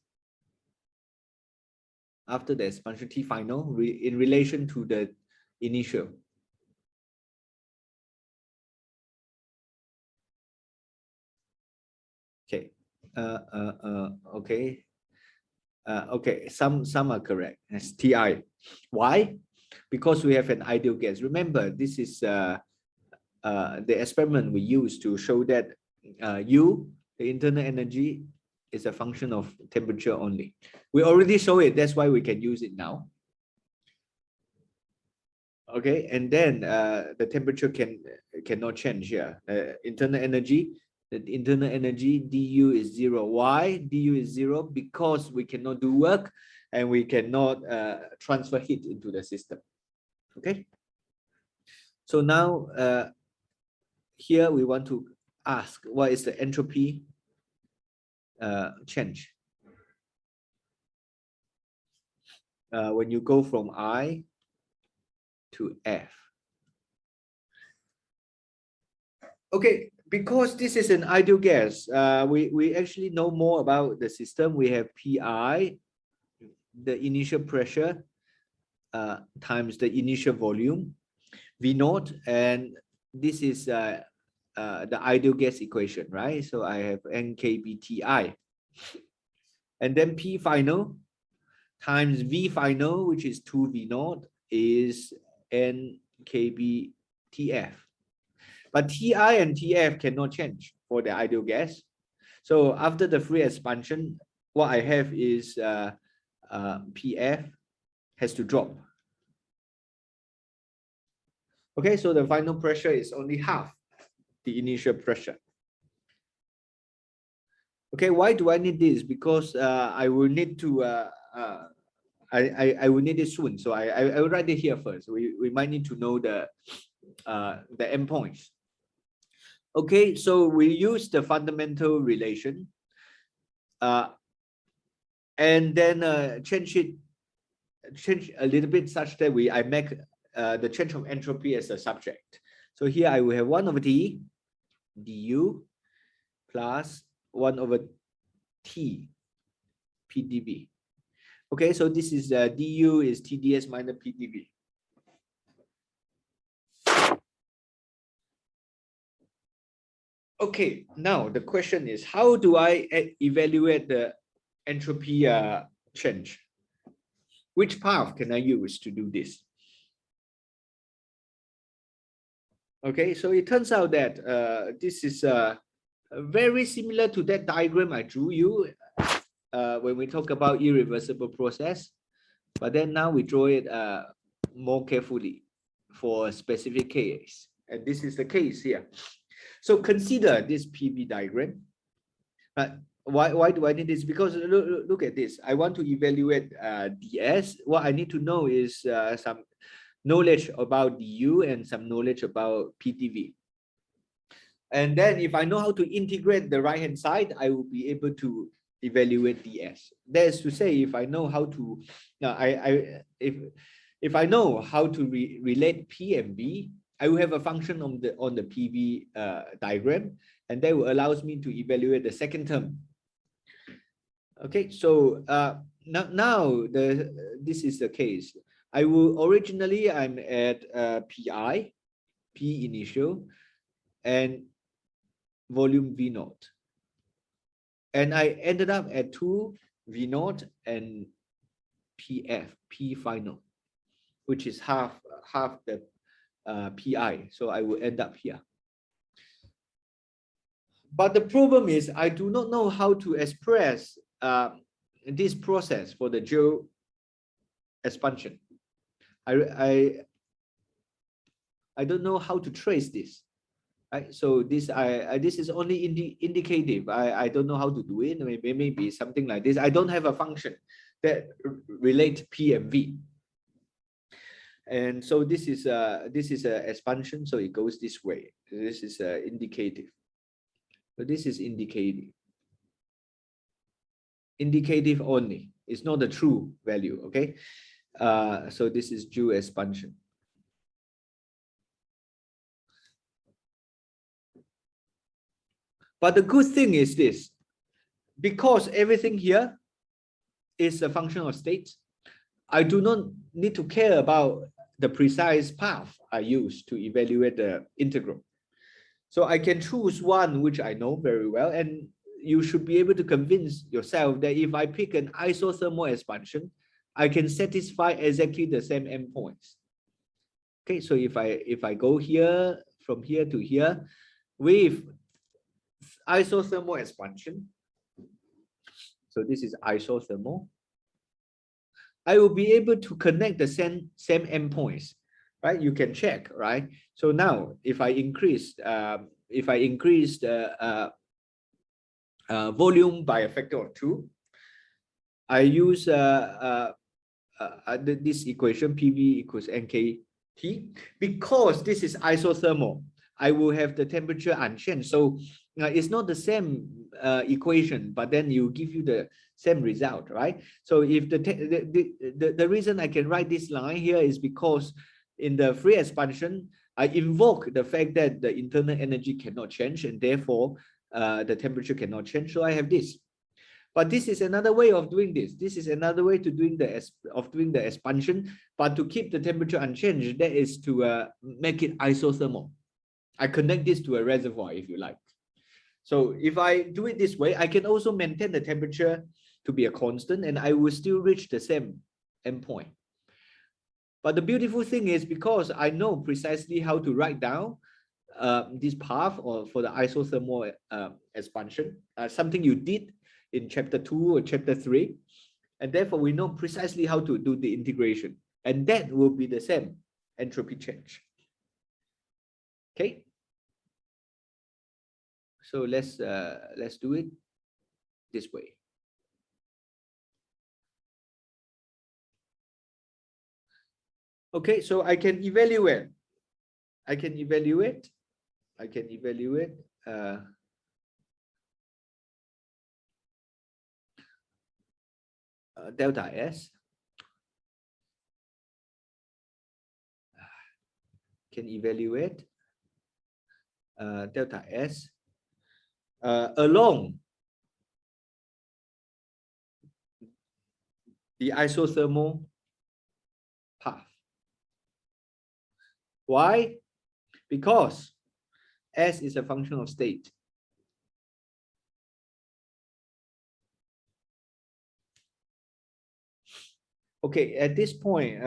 after the expansion, T final, in relation to the initial? Okay. Okay. Okay. Some are correct. It's Ti. Why? Because we have an ideal gas. Remember, this is the experiment we used to show that U, the internal energy, is a function of temperature only. We already saw it. That's why we can use it now. Okay, and then the temperature cannot change here. Internal energy. The internal energy du is 0. Why du is 0? Because we cannot do work and we cannot transfer heat into the system. Okay. So now here we want to ask, what is the entropy change when you go from I to F? Okay, because this is an ideal gas, we actually know more about the system. We have Pi, the initial pressure, times the initial volume V naught, and this is the ideal gas equation, right? So I have NKBTI, and then P final times V final, which is 2V naught, is NKBTF. But TI and TF cannot change for the ideal gas. So after the free expansion, what I have is PF has to drop. Okay, so the final pressure is only half the initial pressure. Okay, why do I need this? Because I will need to I will need it soon. So I will write it here first. We might need to know the endpoints. Okay, so we use the fundamental relation and then change a little bit such that I make the change of entropy as a subject. So here I will have 1 over T du plus 1 over T PdV. Okay, so this is du is TdS minus PdV. Okay, now the question is, how do I evaluate the entropy change? Which path can I use to do this? Okay, so it turns out that this is very similar to that diagram I drew you when we talk about irreversible process, but then now we draw it more carefully for a specific case, and this is the case here. So consider this PV diagram. Why do I need this? Because look at this. I want to evaluate ds. What I need to know is some knowledge about du and some knowledge about PdV. And then if I know how to integrate the right hand side, I will be able to evaluate ds. That is to say, if I know how to if I know how to relate P and V, I will have a function on the PV diagram, and that will allows me to evaluate the second term. Okay, so now this is the case. I will originally I'm at PI, P initial, and volume V naught, and I ended up at 2 V naught and PF, P final, which is half the PI. So I will end up here. But the problem is I do not know how to express this process for the geo expansion. I don't know how to trace this. Right? So this is only indicative. I don't know how to do it. Maybe something like this. I don't have a function that relate P and V. And so this is a expansion, so it goes this way. This is indicative. So this is indicative. Indicative only. It's not the true value. Okay. So this is due expansion. But the good thing is this, because everything here is a function of state, I do not need to care about the precise path I use to evaluate the integral. So I can choose one which I know very well, and you should be able to convince yourself that if I pick an isothermal expansion, I can satisfy exactly the same endpoints. Okay, so if I go here from here to here with isothermal expansion, so this is isothermal, I will be able to connect the same endpoints, right? You can check, right? So now if I increase the volume by a factor of 2, I use this equation PV equals NKT. Because this is isothermal, I will have the temperature unchanged. So it's not the same equation, but then you give you the same result, right? So if the reason I can write this line here is because in the free expansion, I invoke the fact that the internal energy cannot change, and therefore the temperature cannot change. So I have this. But this is another way of doing this. This is another way to doing the expansion. But to keep the temperature unchanged, that is to make it isothermal. I connect this to a reservoir, if you like. So if I do it this way, I can also maintain the temperature to be a constant, and I will still reach the same endpoint. But the beautiful thing is, because I know precisely how to write down this path or for the isothermal expansion, something you did in chapter 2 or chapter 3, and therefore we know precisely how to do the integration, and that will be the same entropy change. Okay, so let's do it this way. Okay, so I can evaluate delta S, can evaluate delta S along the isothermal path. Why? Because S is a function of state. Okay, at this point,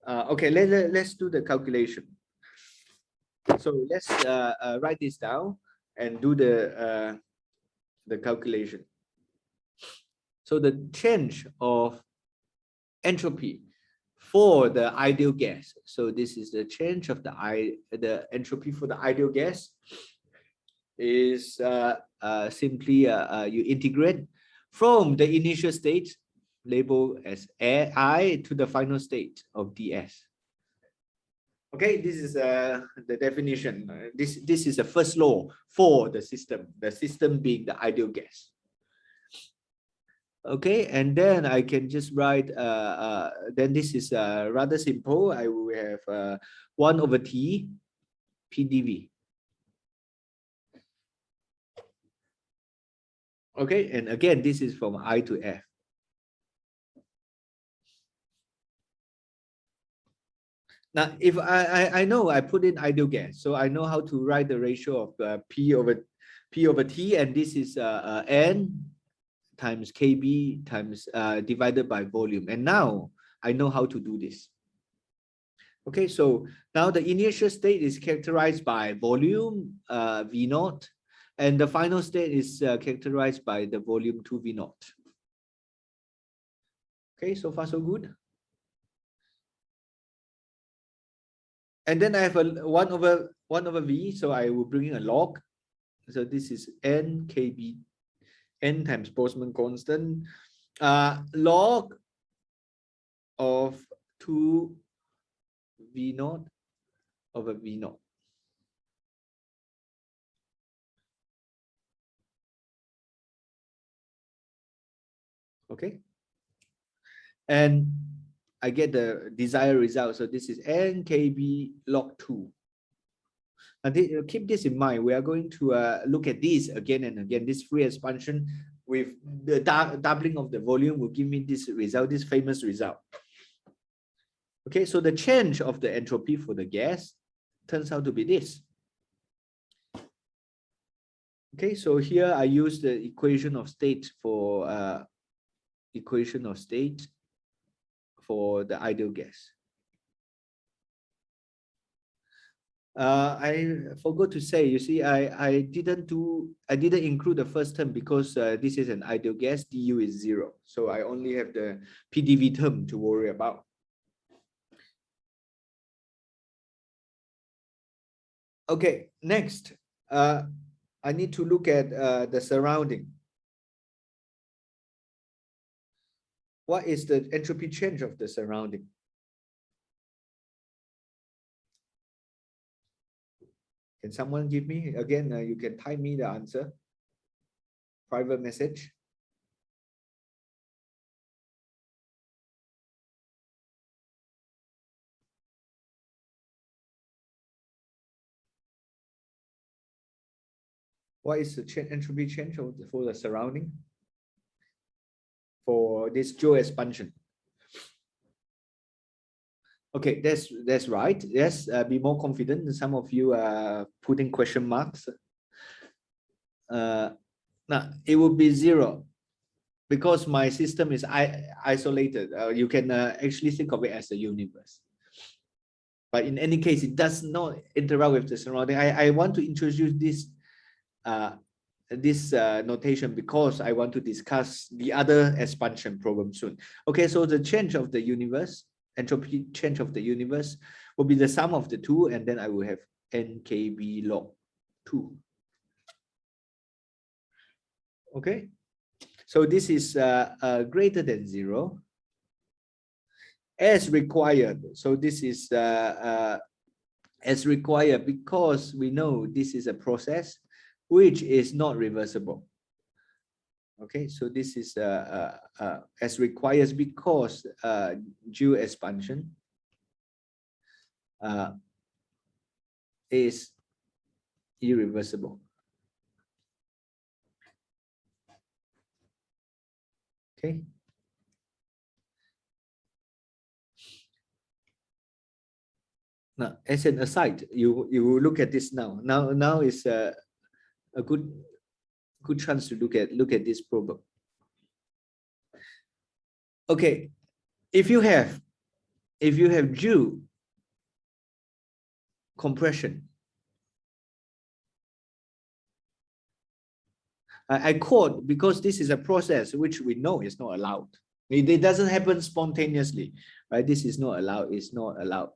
okay, let's do the calculation. So let's write this down and do the calculation. So the change of entropy for the ideal gas. So this is the change of the entropy for the ideal gas is simply you integrate from the initial state labeled as I to the final state of ds. Okay, this is the definition. This is the first law for the system being the ideal gas. Okay, and then I can just write, then this is rather simple. I will have 1 over T PdV. Okay, and again, this is from I to F. Now, if I know I put in ideal gas, so I know how to write the ratio of P over T, and this is N times Kb times divided by volume. And now I know how to do this. Okay, so now the initial state is characterized by volume V naught, and the final state is characterized by the volume 2 V naught. Okay, so far so good. And then I have a 1 over V, so I will bring in a log. So this is N Kb, N times Boltzmann constant, log of 2 V naught over V naught. Okay, and I get the desired result. So this is N Kb log 2. And keep this in mind. We are going to look at this again and again. This free expansion with the doubling of the volume will give me this result, this famous result. Okay, so the change of the entropy for the gas turns out to be this. Okay, so here I use the equation of state for the ideal gas. I forgot to say, you see, I didn't include the first term because this is an ideal gas, du is 0. So I only have the PdV term to worry about. Okay, next, I need to look at the surrounding. What is the entropy change of the surrounding? Can someone give me, again, you can type me the answer, private message. What is the entropy change for the surrounding for this Joule expansion? Okay, that's right. Yes, be more confident. Some of you are putting question marks. Now it will be 0 because my system is isolated. You can actually think of it as a universe. But in any case, it does not interact with the surrounding. I want to introduce this notation because I want to discuss the other expansion problem soon. Okay, so the change of the universe, entropy change of the universe will be the sum of the two, and then I will have nkb log 2. Okay, so this is greater than 0 as required. So this is as required because we know this is a process which is not reversible. Okay, so this is as requires because Joule expansion is irreversible. Okay. Now, as an aside, you look at this now. Now is a good chance to look at this problem. Okay, if you have Joule compression, I quote because this is a process which we know is not allowed. It doesn't happen spontaneously, right? This is not allowed. It's not allowed.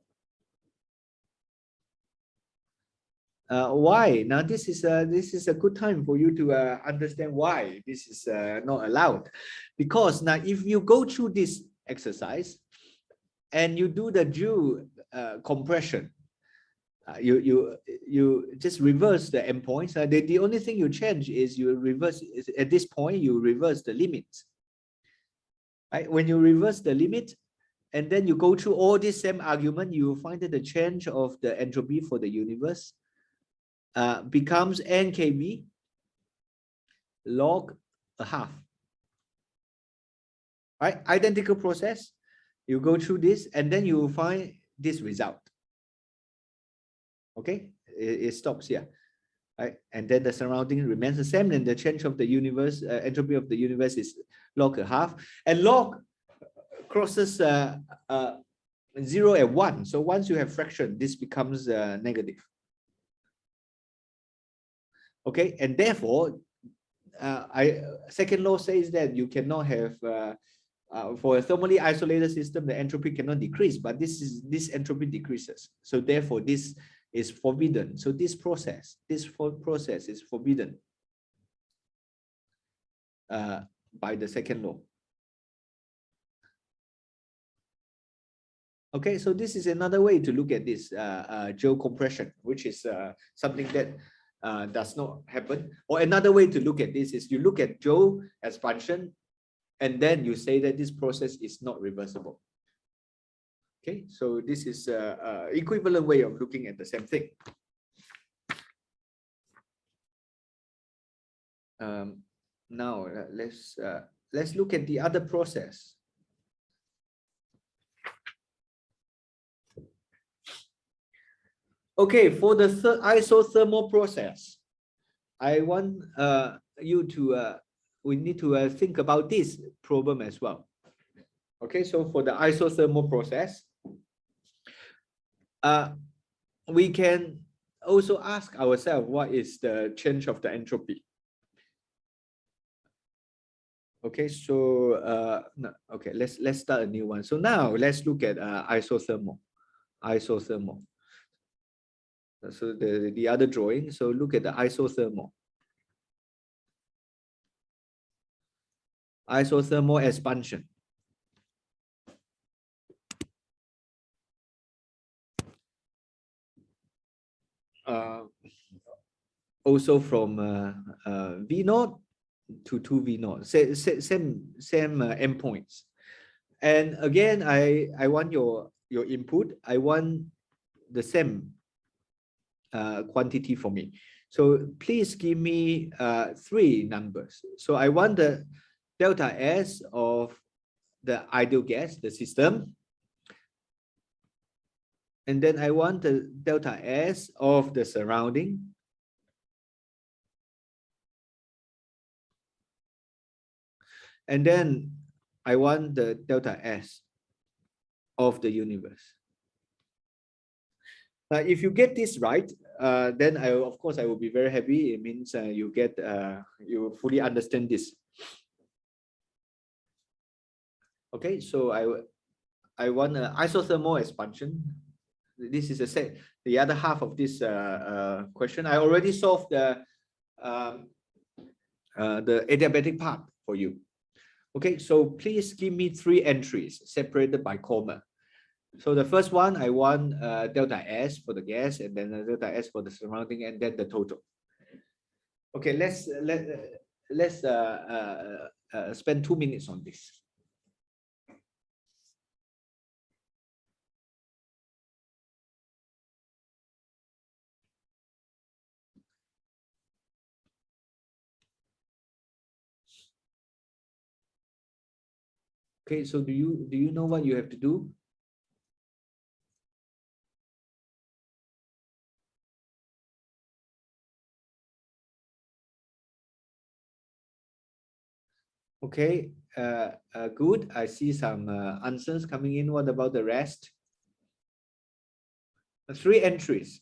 Why? Now this is a good time for you to understand why this is not allowed. Because now if you go through this exercise and you do the Joule compression, you just reverse the endpoints. The only thing you change is you reverse at this point. You reverse the limits. Right? When you reverse the limit, and then you go through all this same argument, you will find that the change of the entropy for the universe becomes nkb log a half. Right? Identical process. You go through this, and then you will find this result. Okay, it stops here, right? And then the surrounding remains the same, and the change of the universe, entropy of the universe is log a half, and log crosses 0 and 1. So once you have fraction, this becomes negative. Okay, and therefore, second law says that you cannot have for a thermally isolated system, the entropy cannot decrease, but this entropy decreases. So therefore, this is forbidden. So this process is forbidden by the second law. Okay, so this is another way to look at this Joule compression, which is something that does not happen. Or another way to look at this is you look at Joule expansion, and then you say that this process is not reversible. Okay, so this is an equivalent way of looking at the same thing. Now let's look at the other process. Okay, for the isothermal process, I want you to we need to think about this problem as well. Okay, so for the isothermal process, we can also ask ourselves what is the change of the entropy. Okay, so no, okay, let's start a new one. So now let's look at isothermal. So the other drawing. So look at the isothermal. Isothermal expansion. Also from V0 to 2V0, same endpoints. And again, I want your input. I want the same quantity for me. So please give me three numbers. So I want the delta S of the ideal gas, the system. And then I want the delta S of the surrounding. And then I want the delta S of the universe. If you get this right, then of course I will be very happy. It means you fully understand this. Okay, so I want an isothermal expansion. This is the other half of this question. I already solved the adiabatic part for you. Okay, so please give me three entries separated by comma. So the first one, I want delta S for the gas, and then delta S for the surrounding, and then the total. Okay, let's spend 2 minutes on this. Okay, so do you know what you have to do? Okay, good. I see some answers coming in. What about the rest? Three entries.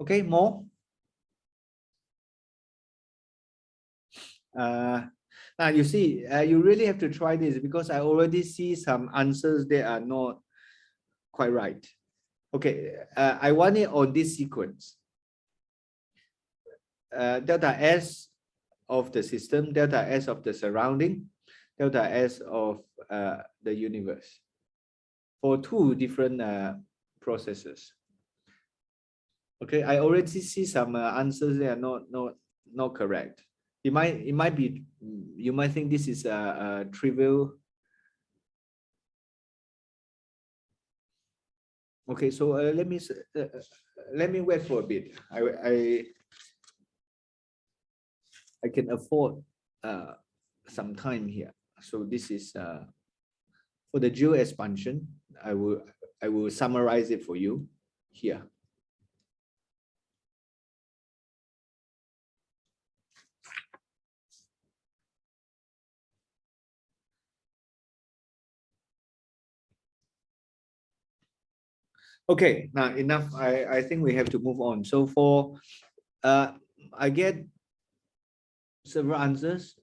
Okay, more. Now you see, you really have to try this because I already see some answers that are not quite right. Okay, I want it on this sequence. Delta S of the system, delta S of the surrounding, delta S of the universe for two different processes. Okay, I already see some answers that are not correct. It might be, you might think this is a trivial. Okay, so let me wait for a bit. I can afford some time here. So this is for the geo expansion. I will summarize it for you here. Okay, now enough. I think we have to move on. So for I get several answers.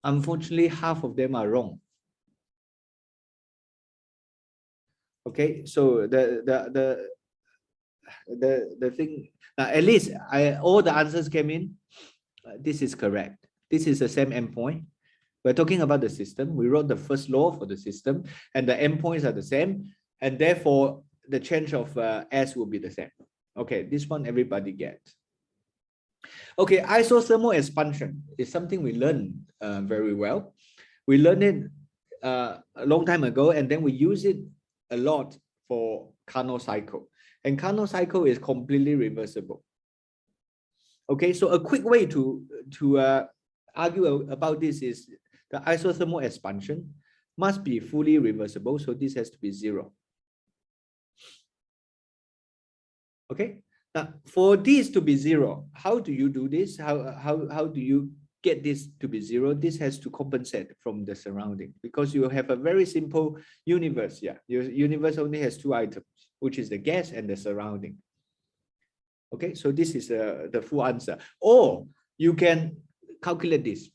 Unfortunately, half of them are wrong. Okay, so the thing, at least all the answers came in. This is correct. This is the same endpoint. We're talking about the system. We wrote the first law for the system, and the endpoints are the same, and therefore the change of S will be the same. Okay, this one everybody gets. Okay, isothermal expansion is something we learned very well. We learned it a long time ago, and then we use it a lot for Carnot cycle. And Carnot cycle is completely reversible. Okay, so a quick way to argue about this is the isothermal expansion must be fully reversible, so this has to be 0. Okay, now for this to be 0, how do you do this? How do you get this to be zero, this has to compensate from the surrounding, because you have a very simple universe. Yeah, your universe only has two items, which is the gas and the surrounding. Okay, so this is the full answer. Or you can calculate this.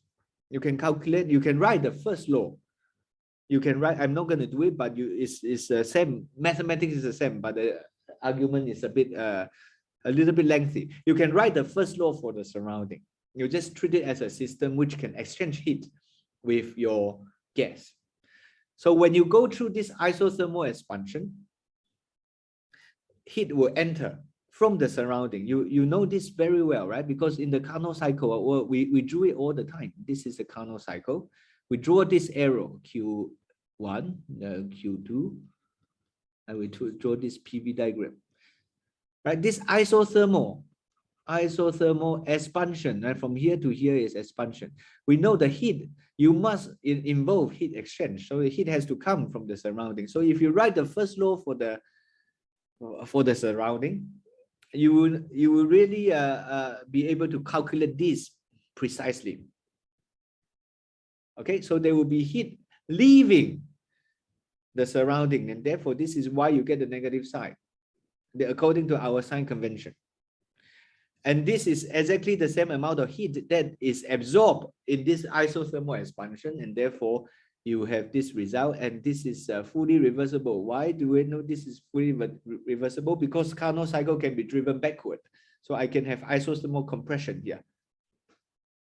You can calculate, you can write the first law. You can write, I'm not going to do it, but it's the same. Mathematics is the same, but the argument is a little bit lengthy. You can write the first law for the surrounding. You just treat it as a system which can exchange heat with your gas. So when you go through this isothermal expansion, heat will enter from the surrounding. You know this very well, right? Because in the Carnot cycle, we drew it all the time. This is the Carnot cycle. We draw this arrow, Q1, Q2, and we draw this PV diagram. Right? This isothermal expansion, right? From here to here is expansion. We know the heat, you must involve heat exchange. So the heat has to come from the surrounding. So if you write the first law for the surrounding, you will really be able to calculate this precisely. Okay, so there will be heat leaving the surrounding, and therefore this is why you get the negative sign, according to our sign convention. And this is exactly the same amount of heat that is absorbed in this isothermal expansion, and therefore you have this result, and this is fully reversible. Why do we know this is fully reversible? Because Carnot cycle can be driven backward. So I can have isothermal compression here.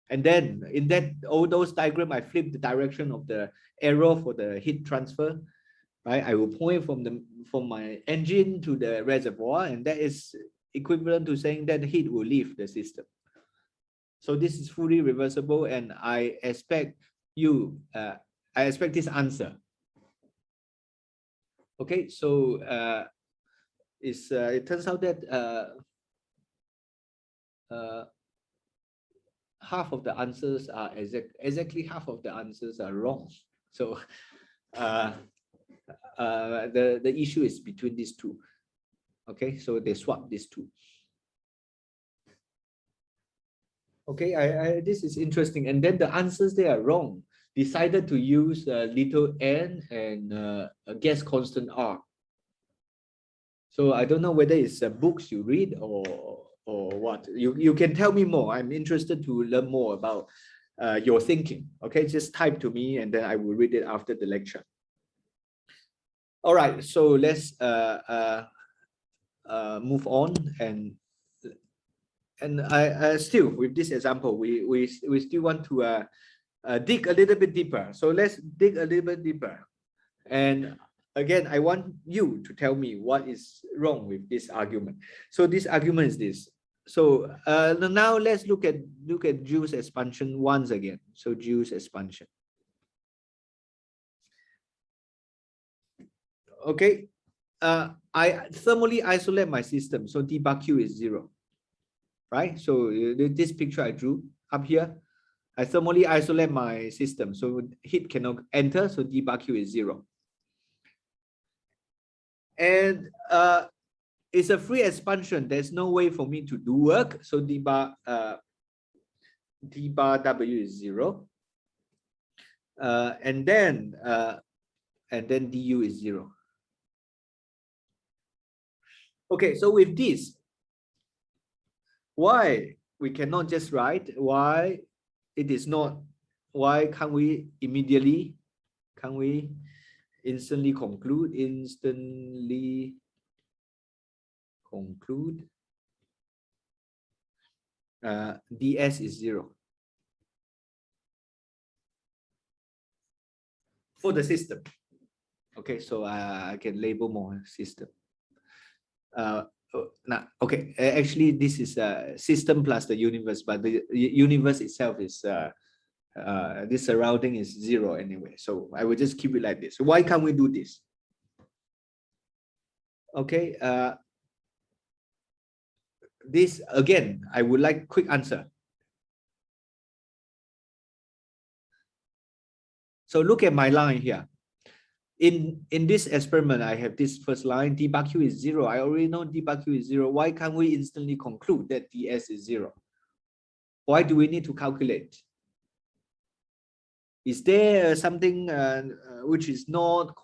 And then in all those diagram, I flip the direction of the arrow for the heat transfer. Right? I will point from my engine to the reservoir, and that is equivalent to saying that heat will leave the system. So this is fully reversible, and I expect this answer. Okay, so it turns out that half of the answers are exactly half of the answers are wrong. So the issue is between these two. Okay, so they swap these two. Okay, this is interesting. And then the answers they are wrong. Decided to use little n and a gas constant R. So I don't know whether it's books you read or what. You can tell me more. I'm interested to learn more about your thinking. Okay, just type to me and then I will read it after the lecture. All right, so let's move on, and I still with this example we still want to dig a little bit deeper. So let's dig a little bit deeper, and again I want you to tell me what is wrong with this argument. So this argument is this. So now let's look at Joule's expansion once again. So Joule's expansion. Okay, I thermally isolate my system, so d bar q is 0, right? So this picture I drew up here, I thermally isolate my system, so heat cannot enter, so d bar q is 0. And it's a free expansion. There's no way for me to do work, so d bar w is 0, and then du is 0. Okay, so with this, why we cannot just write why it is not, why can't we immediately, can we instantly conclude ds is 0 for the system. Okay, so I can label more system. Now, okay, actually this is a system plus the universe, but the universe itself is this surrounding is 0 anyway, so I will just keep it like this. So why can't we do this? Okay, this again I would like quick answer. So look at my line here. In this experiment, I have this first line, d bar q is 0. I already know d bar q is 0. Why can't we instantly conclude that ds is 0? Why do we need to calculate? Is there something which is not